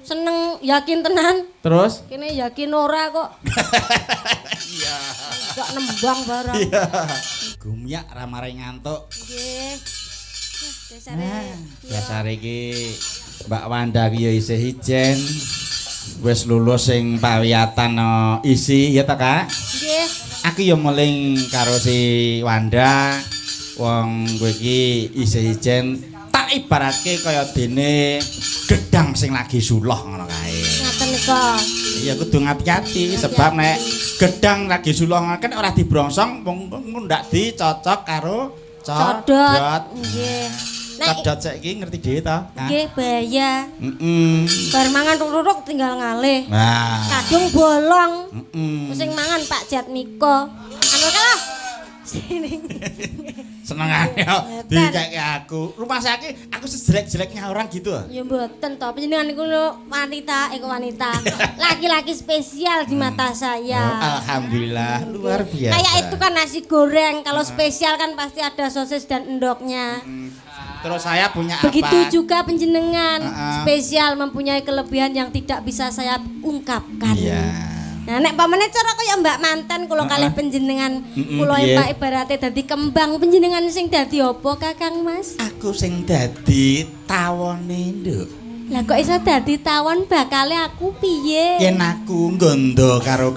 seneng yakin tenan. Terus? Kene yakin ora kok. Iya. Gak nembang barang. Iya. Gumyak ra mare ngantuk. Nggih. Dasare iki Mbak Wanda ki ya isih ijen. Wis lulus sing pawiyatan isi ya ta, Kak? Nggih. Aku ya muling karo si Wanda. Wong kowe iki isih ijen tak ibaratke kaya dene gedang sing lagi suloh ngono kae. Ngaten nika. Iya kudu ngati-ati sebab nek gedang lagi suloh kan ora dibrongsong wong ndak dicocok karo Codot. Nggih. Codot saiki ngerti dhewe ta? Nggih, bahaya. Bar mangan ruruk tinggal ngalih. Nah. Kadung bolong. Sing mangan Pak Jatmiko. Anu kalah. Sini. Senengane dikeke aku. Rumah sakit aku sejelek-jeleknya orang gitu. Ya mboten to, panjenengan niku wanita, wanita. Laki-laki spesial di mata saya. Alhamdulillah, luar biasa. Kayak itu kan nasi goreng, kalau spesial kan pasti ada sosis dan endoknya. Terus saya punya Begitu apa? juga penjenengan spesial mempunyai kelebihan yang tidak bisa saya ungkapkan. Iya. Nah, nek pamane cara kaya Mbak Manten kula kalih panjenengan kula Pak ibarate dadi kembang panjenengan sing dadi apa Kakang Mas? Aku sing dadi tawone, Nduk. Lah kok iso dadi tawon bakale aku piye? Yen aku nggondo karo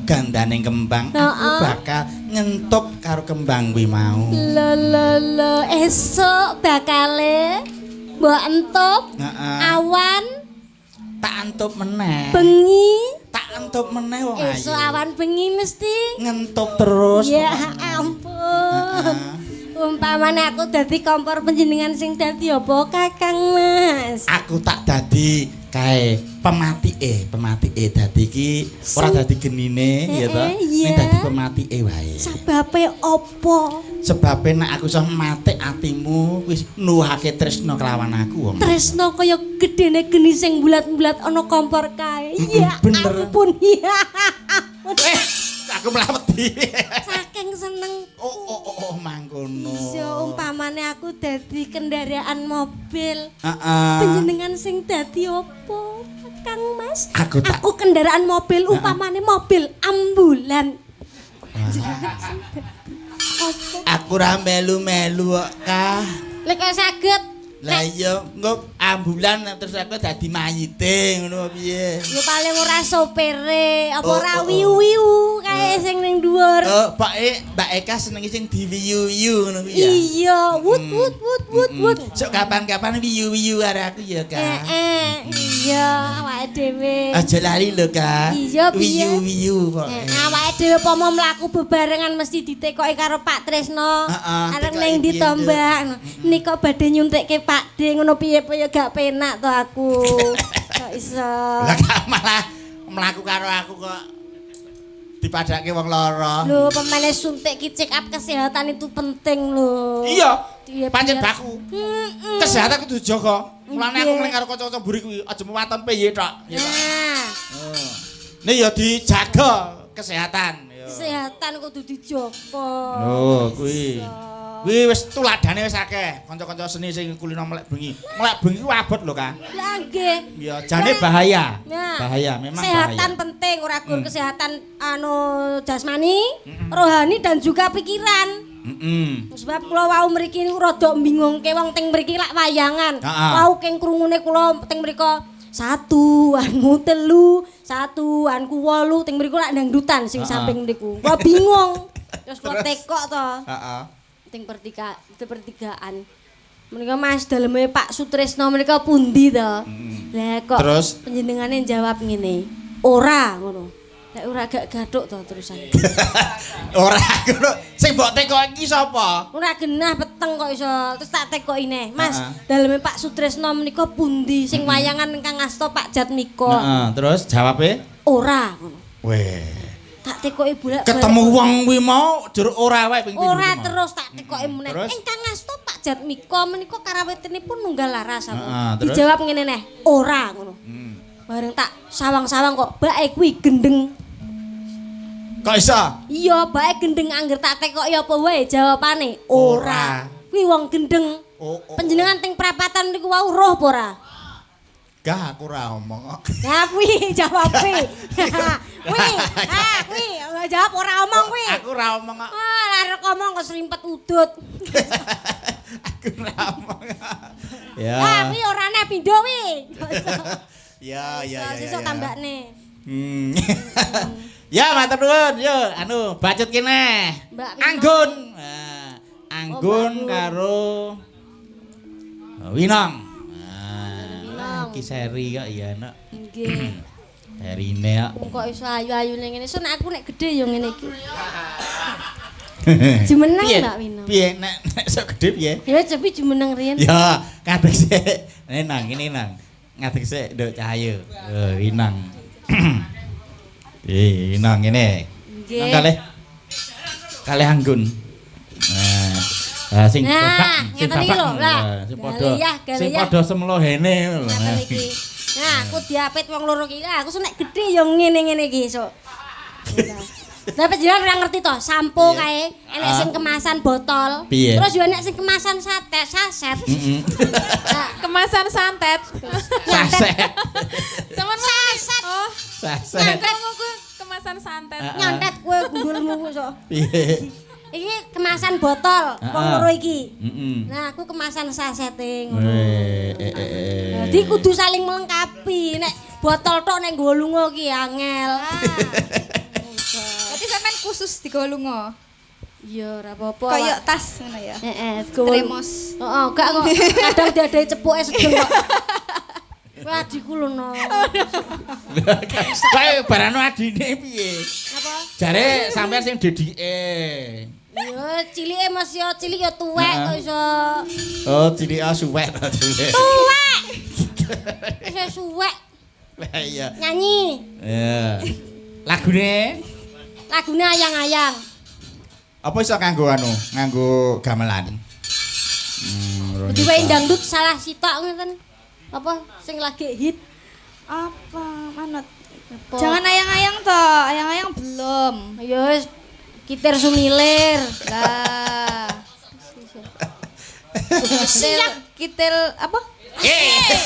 gandaning kembang, aku bakal nyentup karo kembang kuwi mau. Lho esuk bakale mbok entup awan tak entup meneh. bengi Tak entup meneh wong ayu. esuk awan bengi mesti Ngentup terus. ya ampun. Umpamane aku dadi kompor panjenengan sing dadi apa Kakang Mas? Aku tak dadi kae pematike dadi iki ora dadi genine ya to. Ning dadi pematike wae. Sebabe apa? Sebabe nek aku iso matik atimu wis nuwuhake tresno kelawan aku wong. Tresno kaya gedene geni sing bulat-bulat ana kompor kae. Ya bener. ampun ya. Aku mlaweti. Saking seneng. Oh mangkono. Iso umpamane aku dadi kendaraan mobil. Heeh. Panjenengan sing dadi apa, Kang Mas? Aku kendaraan mobil umpamane mobil ambulan. Aku ra melu-melu kok, Kah. Lek saged Lah iya, engko ambulan terus aku dadi mayite ngono piye. yo paling ora sopere, apa ora wiu-wiu kae sing ning dhuwur. Oh, Mbak Eka seneng sing diwiyu-wiyu ngono kuwi ya. Iya, wut. Sok kapan-kapan wiyu-wiyu karo aku ya, Kak. Iya, awake dhewe. Aja lali lho, Kak. Iya, piye? Wiyu-wiyu kok. Awake dhewe apa mau mlaku bebarengan mesti ditekoki karo Pak Tresno. Arep ning ndi to, Mbak? Nika badhe nyuntikke Pak D ngono piye ya gak penak to aku. Kok iso. Lah kok malah mlaku karo aku kok dipadake wong lara. Lho, pemene suntik ki check up kesehatan itu penting lho. Iya. Iya, Pancen biar- baku. Kesehatan kudu dijaga. Mulane aku mling karo kanca-kanca mburi kuwi aja mewaton piye tok. Nah, Nih ya dijaga kesehatan. kesehatan kudu dijaga. Oh, kuwi. Kuwi wis tuladane wis akeh. Kanca-kanca seni sing kulino melek bengi. Melek bengi ku abot lho, Kang. Lah nggih. Ya jane bahaya. Nah, Bahaya, memang kesehatan bahaya. penting ora gur kesehatan jasmani, rohani dan juga pikiran. Sebab kula wau mriki niku rada mbingungke wong teng mriki lak wayangan. Wau keng krungune kula teng mriko 1 anmu 3, 1 anku 8 teng mriku lak dangdutan sing samping niku. Kula bingung. Terus kula tekok to. Heeh. Teng pertigaan. Menika Mas daleme Pak Sutrisno menika pundi to? Lah kok Terus? panjenengane jawab ngene. Ora ngono. Lek ora gak gathuk to terusan. Ora ngono. Sing mbok tekok iki sapa? Ora genah peteng kok iso. Terus tak tekoki neh. Mas, daleme Pak Sutrisno menika pundi sing wayangan ingkang ngasta Pak Jatmiko? Heeh, terus jawabe? Ora ngono. Weh. Tak tekoki bolak Ketemu wong kuwi mau jero ora wae ping pindho. Ora terus tak tekoki meneh. Terus? Ingkang ngasta Pak Jatmiko menika karawitinipun nunggal laras aku. Terus? Dijawab ngene neh. Ora ngono. Bareng tak sawang-sawang kok bae kuwi gendeng. Kok iso? Iya, bae gendeng angger tak tekoki apa wae jawabane ora. Kuwi wong gendeng. Panjenengan teng prapatan niku wau roh apa ora? Gah aku ora omong kok. Lah kuwi jawabe. Kuwi jawab ora omong kuwi. Aku ora omong kok. Ah, arek omong kok srimpet udut. Aku ora omong. Ya. Ah, kuwi orane pindho kuwi. Ya. Sesuk tambakne. Ya, matur nuwun. Yo, bacot kene. Mbak Wino. Anggun. Anggun karo Winong. Winong. Iki seri kok ya, Nak. Nggih. Serine kok. Kok iso ayu-ayune ngene. Sun aku nek gedhe ya ngene iki. Jumeneng Mbak Wino. Piye nek sok gedhe piye? Ya cepi jumeneng riyen. Ya, ngadeg sik. Ini nang. Ngadeg sik nduk Cahyo. Winang. Winang ngene. Nggih. Nang kalih Anggun. Sing ngeten iki lho. Lah, sing padha semlohene lho. Ngeten iki. Nah, aku diapit wong loro iki. Aku nek gedhe ya ngene-ngene iki sok. Lah panjenengan ora ngerti to, sampo kae enek sing kemasan botol. Terus yo enek sing kemasan saset. Kemasan santet. Saset. Saman Saset. Oh, Saset. nyantet kemasan santet. Nyantet kowe gundulmu sok. Piye? Iki kemasan botol, wong loro iki. Heeh. Nah, aku kemasan sasete ngono. Dadi Eh. kudu saling melengkapi. Nek botol tok nek nggo lunga ki angel. Berarti sampean khusus digawa lunga. Iya, ora apa-apa. Kayak tas ngono ya. Heeh, Tremos. Heeh, gak kok. Kadang diadahi cepuke sedeng kok. Kuwi adikku lho no. Kae barano adine piye? Apa? Jare sampean sing dedike. Ya cilike Mas ya cilik ya tuwek kok iso. Oh, cilik suwek ta cilik. Tuwek. Iso suwek Lah iya. nyanyi. Ya. Lagune Ayang-ayang. apa iso nganggo gamelan? Kudu wae dangdut salah sitok ngeten. Apa sing lagi hit? Apa manut? Apa? Jangan ayang-ayang toh, ayang-ayang belum. Ayo wis Kitir Sumilir. Lah. Kitil apa? Kitir.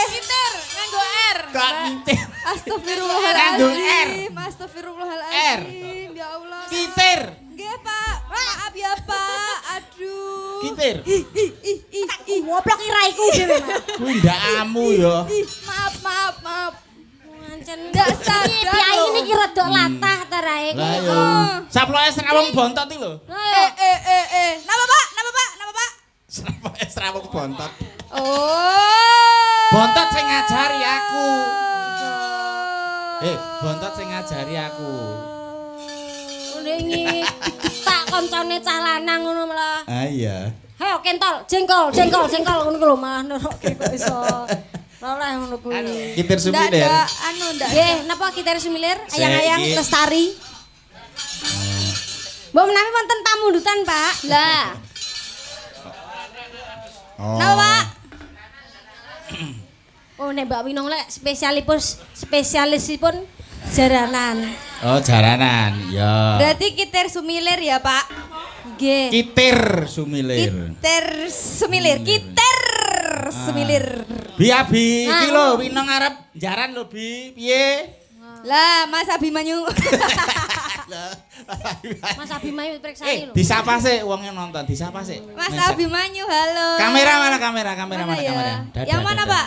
Kitir nganggo R. Kok ngitir? Astagfirullahaladzim. Astagfirullahaladzim. Ya Allah. Kitir. Nggih, Pak. Maaf ya, Pak. Aduh. Kitir. Ngoplok iraiku dhewe. Kuwi ndakamu ya. Maaf. Ngancen Ndak sadar Piai lho. ini ki rada latah ta rae. Lah ya. Saploke serawung bontot iki lho. Napa, Pak? Saploke serawung bontot. Oh. Bontot sing ngajari aku. Bontot sing ngajari aku. Ngene iki digetak kancane cah lanang ngono malah. Ah iya. Hayo kentol, jengkol ngono ku lho malah nerokke kok iso. Oleh ngono kuwi. Kitir Sumilir. Ndak. Nggih, napa Kitir Sumilir? Ayang-ayang Saiki. lestari. Mbok menawi wonten pamundutan, Pak. Lah, Oh. Napa, Pak? oh nek Mbak Winong lek spesialisipun jaranan. Oh, jaranan. Ya. Berarti Kitir Sumilir ya, Pak? Nggih. Kitir Sumilir. Kitir Sumilir. Bi iki Nah, lho Winong arep jaran lho Bi. Piye? Lah, Mas Abimanyu. Mas Abimanyu periksani lho. Disapa sik wong yang nonton, disapa sik. Mas Abimanyu, halo. Kamera mana kamera Mana mana ya? kamera. Dadah, Yang mana, dadah. Pak?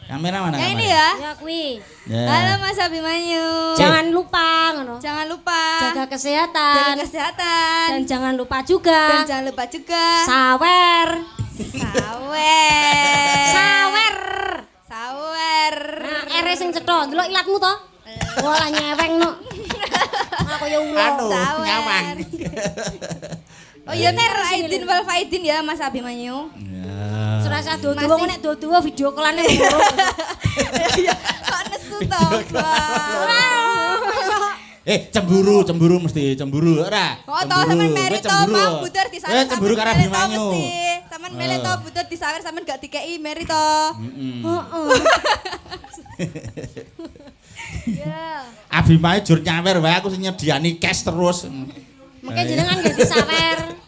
Kamera mana? Yang ini kamera? ya. Ya kuwi. Ya. Halo Mas Abimanyu. Jangan lupa ngono. Jangan lupa Jaga kesehatan. jaga kesehatan. Dan jangan lupa juga Dan jangan lupa juga sawer. sawer. Sawer. Sawer. Nah, ere sing cetha, ndelok ilatmu to? Wah, nyeweng no. Aku ya ulo. Anu, Sawer. nyawang. Oh iya Ter Aidin wal Faidin ya Mas Abimanyu. Ya. Serasa dodo Masih- wong nek dodo video call-ane ngono. Kok nesu to, Cemburu mesti cemburu ora. Oh, tau sampean meri to, Bang Budar disawer. Cemburu karo Abimanyu. Sampean mele to Budar disawer sampean gak dikeki meri to. Ya. Abimanyu jur nyawer wae aku sing nyediani cash terus. Mungkin jenengan nggih disawer.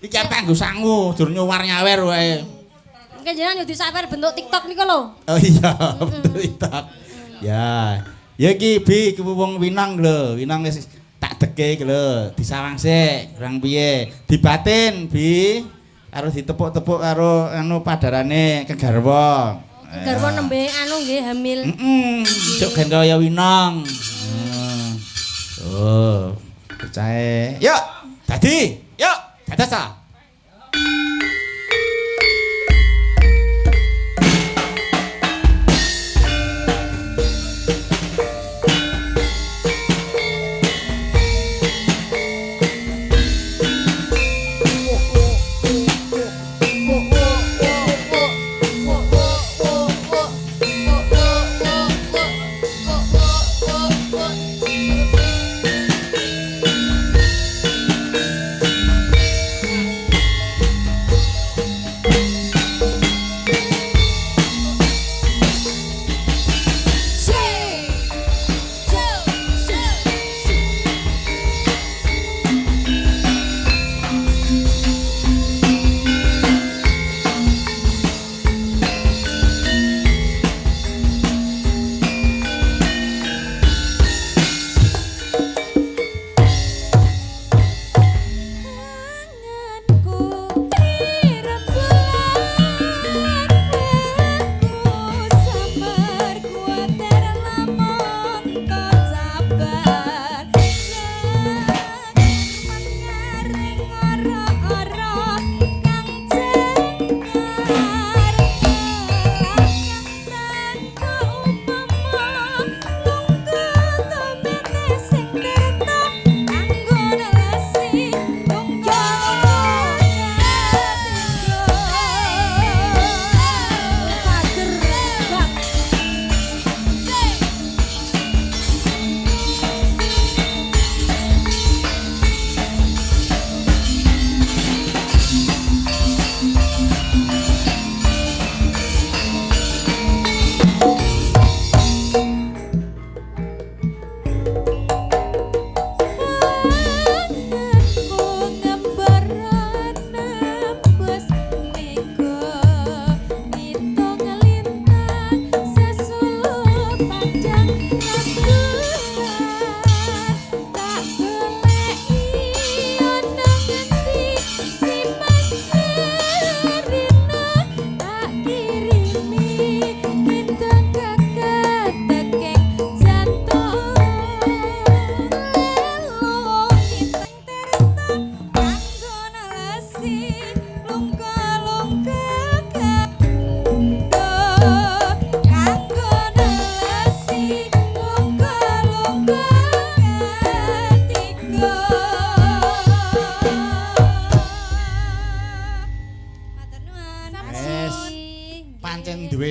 Iki apa nggo sangu, jur nyuwar nyawer wae. Mungkin jenengan yo disawer bentuk TikTok niku lho. Oh iya, betul TikTok. Ya. Ya iki Bi, iki wong Winang lho. Winang wis tak deke iki lho, disawang sik, kurang piye. Dibatin, Bi. Harus ditepuk-tepuk karo anu padarane kegarwa. Garwa nembe anu nggih hamil. Cuk gen kaya Winang. Oh, percaya. Yuk, dadi. Yuk, dados ta.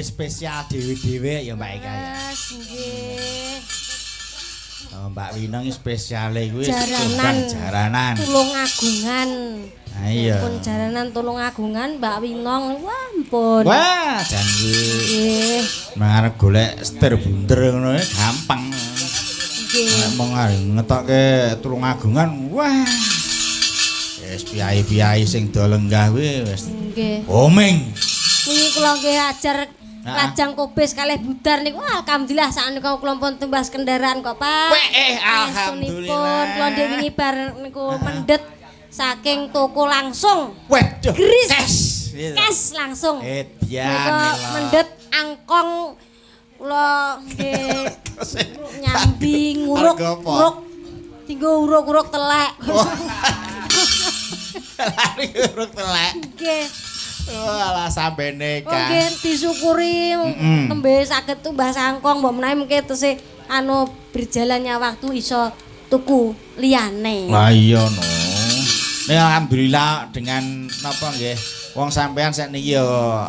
Spesial dewe-dewe ya Mbak Eka ya. Yes, nggih. Oh, Mbak Winang spesiale kuwi Jaranan. Tulung agungan. Ha iya. Pun jaranan tulung agungan Mbak Winong. Wah, ampun. Wah, jan kuwi. Nggih. Arep golek setir bunder ngono gampang. Nggih. Nek mong ngetokke tulung agungan, wah. Wis piyai-piyai sing do lenggah kuwi wis. Nggih. Omeng. Wingi kula nggih ajar lajang kobes kalih budar niku alhamdulillah sakniki kula pun tumbas kendaraan kok Pak. Alhamdulillah. Kula ndek wingi bar niku mendet saking toko langsung. Waduh. Gris. Tes. Kes langsung. Edian. Mendet angkong kula nggih nyambi nguruk. Tinggo uruk-uruk telek. Lari uruk telek. Nggih. Alah sambene kan. Nggih disyukuri tembe saged tumbas angkong mbok menawi mengke tesih anu berjalannya waktu iso tuku liyane. Lah iya no. Nek alhamdulillah dengan napa nggih wong sampean sakniki ya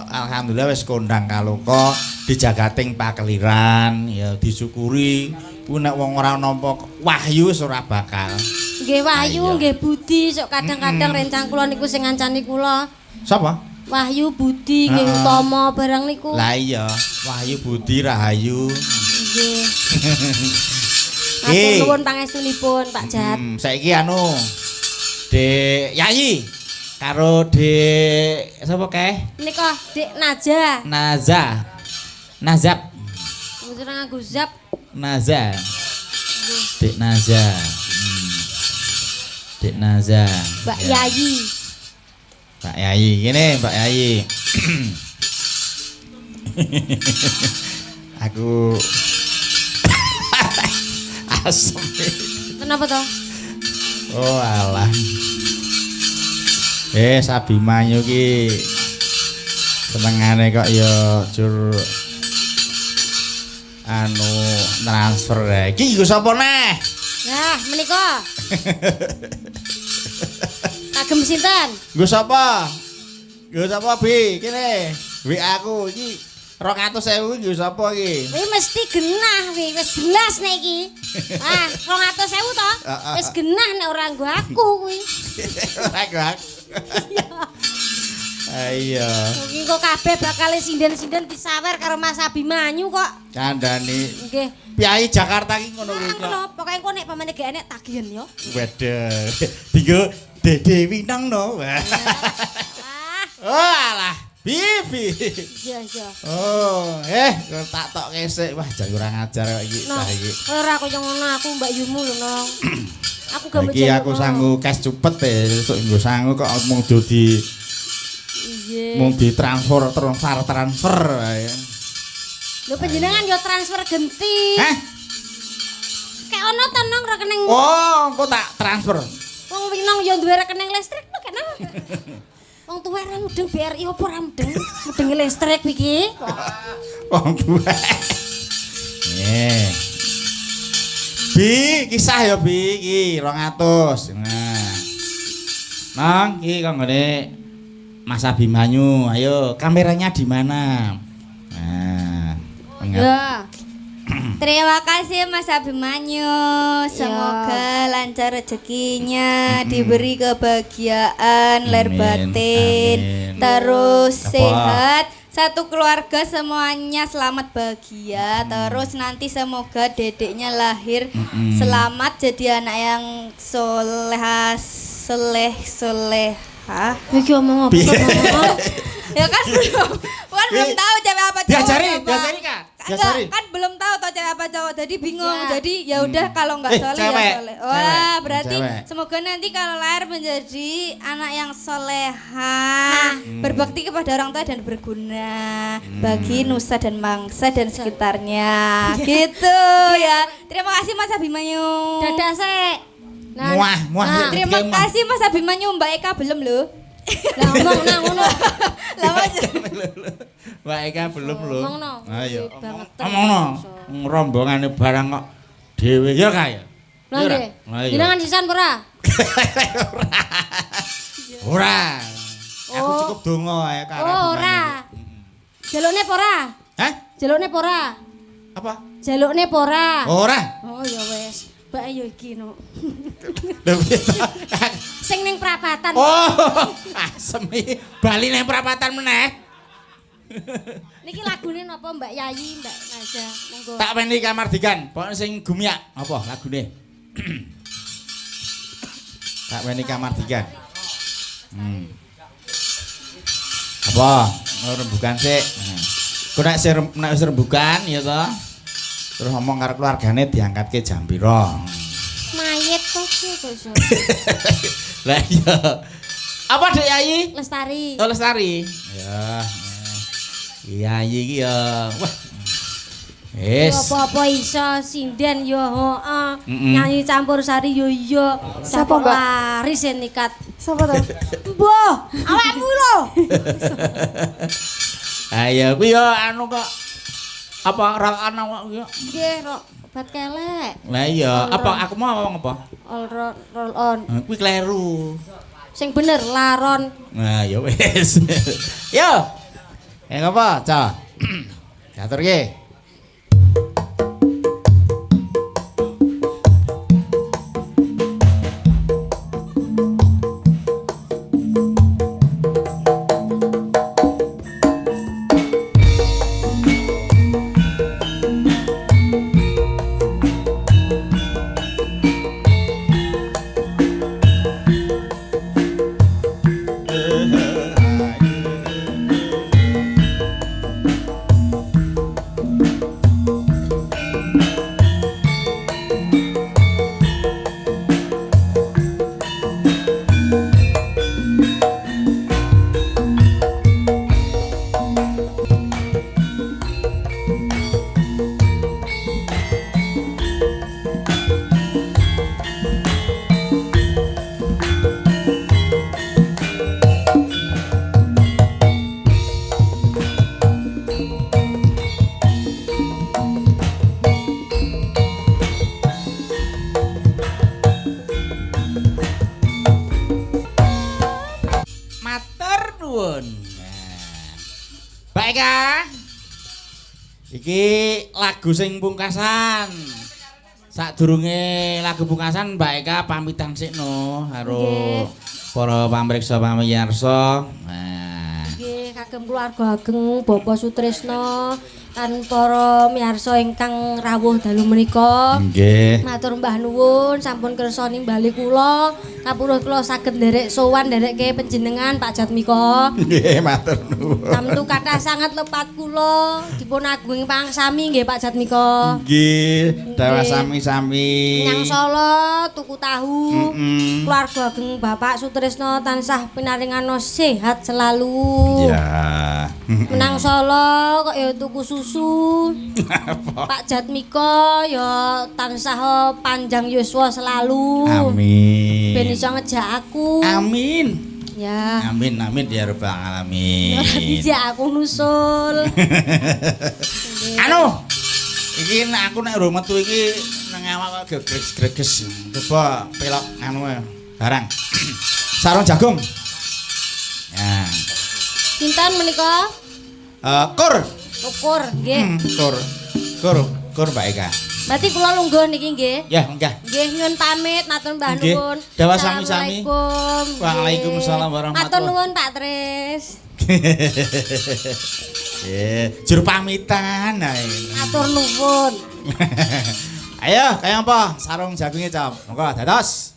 alhamdulillah wis kondang kaloka dijagating pakeliran ya disyukuri. Ku nek wong ora nampa wahyu wis ora bakal. Nggih wahyu nggih budi sok kadang-kadang rencang kula niku sing ngancani kula. Sapa? Wahyu budi nggih utama barang niku. Lah iya, wahyu budi rahayu. Nggih. Matur nuwun pangestunipun Pak Jat. Saiki anu Dek Yayi karo Dek sapa kae? Nika Dek Naja. Nazab. Mboten nganggo zap. Naza. Dek Naza. Dek Naza. Mbak Yayi. Mbak Yayi, gini Mbak Yayi. Aku asem. Kenapa toh? Oh alah. Sabimanyu ki senengane kok ya jur anu transfer iki nggo sapa neh? Nah, menika. Kagem sinten? Nggo sapa? Nggo sapa Bi? Kene WA aku iki 200.000 nggo sapa iki? Kuwi mesti genah kuwi, wis jelas nek iki. Ah, 200.000 to? Wis genah nek ora nggo aku kuwi. Ora nggo aku. Ayo. Iki kok kabeh bakal sinden-sinden disawer karo Mas Abimanyu kok. Kandhane. Nggih. Piyayi Jakarta ki ngono kuwi kok. Pokoke engko nek pamane gak enek tagihan yo. Wedhe. Dienggo Dede Winang no. Oh alah, Bibi. Iya, iya. Oh, kok tak tok kesik. Wah, jan ora ngajar kok iki. Nah, ora kaya ngono aku Mbak Yumu lho, Nong. Aku gak iki aku sangu cash cepet esuk nggo sangu kok mung di iya. Mung transfer ae. Lho panjenengan yo transfer genti. Hah? Kayak ono to Nong rekening. Oh, engko tak transfer. Wong Winong yo duwe rekening listrik lho kena. Wong tuwa ra mudeng BRI opo ra mudeng? Mudeng listrik iki. Wong tuwa. Bi, kisah ya Bi iki 200. Nah. Nang, iki kanggone Mas Abimanyu. Ayo, kameranya di mana? Nah, Ya. Terima kasih Mas Abimanyu. Semoga lancar rezekinya, diberi kebahagiaan, lahir batin, terus sehat. Satu keluarga semuanya selamat bahagia. Terus nanti semoga dedeknya lahir selamat jadi anak yang solehah. Iki omong apa? Ya kan belum tahu cewek apa cowok. Diajari Kak. Enggak, kan belum tahu toh cewek apa cowok. Jadi bingung. Ya. Jadi ya udah kalau enggak soleh cewek. ya soleh. Wah, berarti Cewek. semoga nanti kalau lahir menjadi anak yang solehah, berbakti kepada orang tua dan berguna bagi nusa dan bangsa dan sekitarnya. Gitu ya. Terima kasih Mas Abimanyu. Dadah sik. Muah. Terima kasih Mas Abimanyu, Mbak Eka belum loh. Lah ngomong nang ngono. Mbak Eka belum lho. Ngomongno. Ayo. Banget. Ngomongno. Rombongane barang kok dhewe ya Kak ya. Lah nggih. Jenengan sisan ora? Ora. Aku Oh. cukup donga ae Kak. Oh, ora. Jalukne apa ora? Hah? Jalukne apa ora? Apa? Jalukne apa ora? Ora. Oh ya wis. Mbak yo iki no. Lho piye to? Sing ning prapatan. Oh, asemi bali nang perapatan meneh. Niki lagune napa Mbak Yayi, Mbak Naja? Monggo. Tak weni kamardikan, pokoknya sing gumiak. Apa lagune? Tak weni kamardikan. Apa? Rembukan sik. Ku nek wis rembukan ya toh. Terus ngomong karo keluargane diangkatke jam pira. Mayit kok kok. Lah iya. Apa Dek Yayi? Lestari. Oh Lestari. Ya. Yayi iki ya. Wah. Wis. Apa-apa iso sinden yo heeh. Mm-mm. Nyanyi campur sari yo iya. Sapa, Mbak? Laris ya nikat. Sapa to? Mbah, awakmu lho. Ayo kuwi yo anu kok apa rakan awak kuwi. Nggih, Rok. Obat kelek. Lah iya, apa aku mau ngomong apa? Roll on. Kuwi kleru. Sing bener laron. Nah, ya wis. Yo. Apa, Ca? Diaturke. Baiklah. Iki lagu sing pungkasan. Sadurunge lagu pungkasan Mbak Eka pamitan sikno karo para pamriksa pamirsa. Nah, Nggih, kagem keluarga ageng Bapak Sutrisno lan para miyarsa ingkang rawuh dalu menika. nggih. Matur mbah nuwun sampun kersa nimbali kula. Kapuruh kula saged nderek sowan nderekke panjenengan Pak Jatmika. Nggih, matur nuwun. Tamtu kathah sanget lepat kula dipun agungi pangsami nggih Pak Jatmika. Nggih, dawa sami-sami. Nyang Solo tuku tahu. Keluarga Keluarga ageng Bapak Sutrisno tansah pinaringana sehat selalu. Ya. Menang Solo kok ya tuku susu. Pak Jatmika ya tansah panjang yuswa selalu. Amin. Ben iso ngejak aku. Amin. Ya. Amin amin ya rabbal alamin. Dijak aku nusul. Anu, iki nek aku nek ora metu iki nang awak kok greges-greges. Coba pelok anu barang. Sarung jagung. Ya. Sinten menika? Kur. Ukur nggih. Kur Mbak Eka. Berarti kula lungguh niki nggih. Ya, enggak. Nggih nyun pamit matur mbah Nggih. nuwun. Dawa sami-sami. Assalamualaikum. Waalaikumsalam warahmatullahi Matur nuwun Pak Tris. Jur pamitan ae. Matur nuwun. Ayo, kaya apa? Sarung jagungnya, Cam. Monggo dados.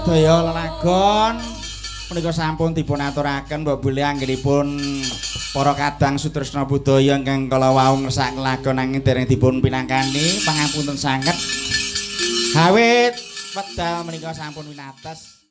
sedaya lelagon menika sampun dipun aturaken mbok bilih anggenipun para kadang sutresna budaya ingkang kala wau ngersak lagon angin dereng dipun pinangkani pangapunten sanget. Awit wekdal menika sampun winates.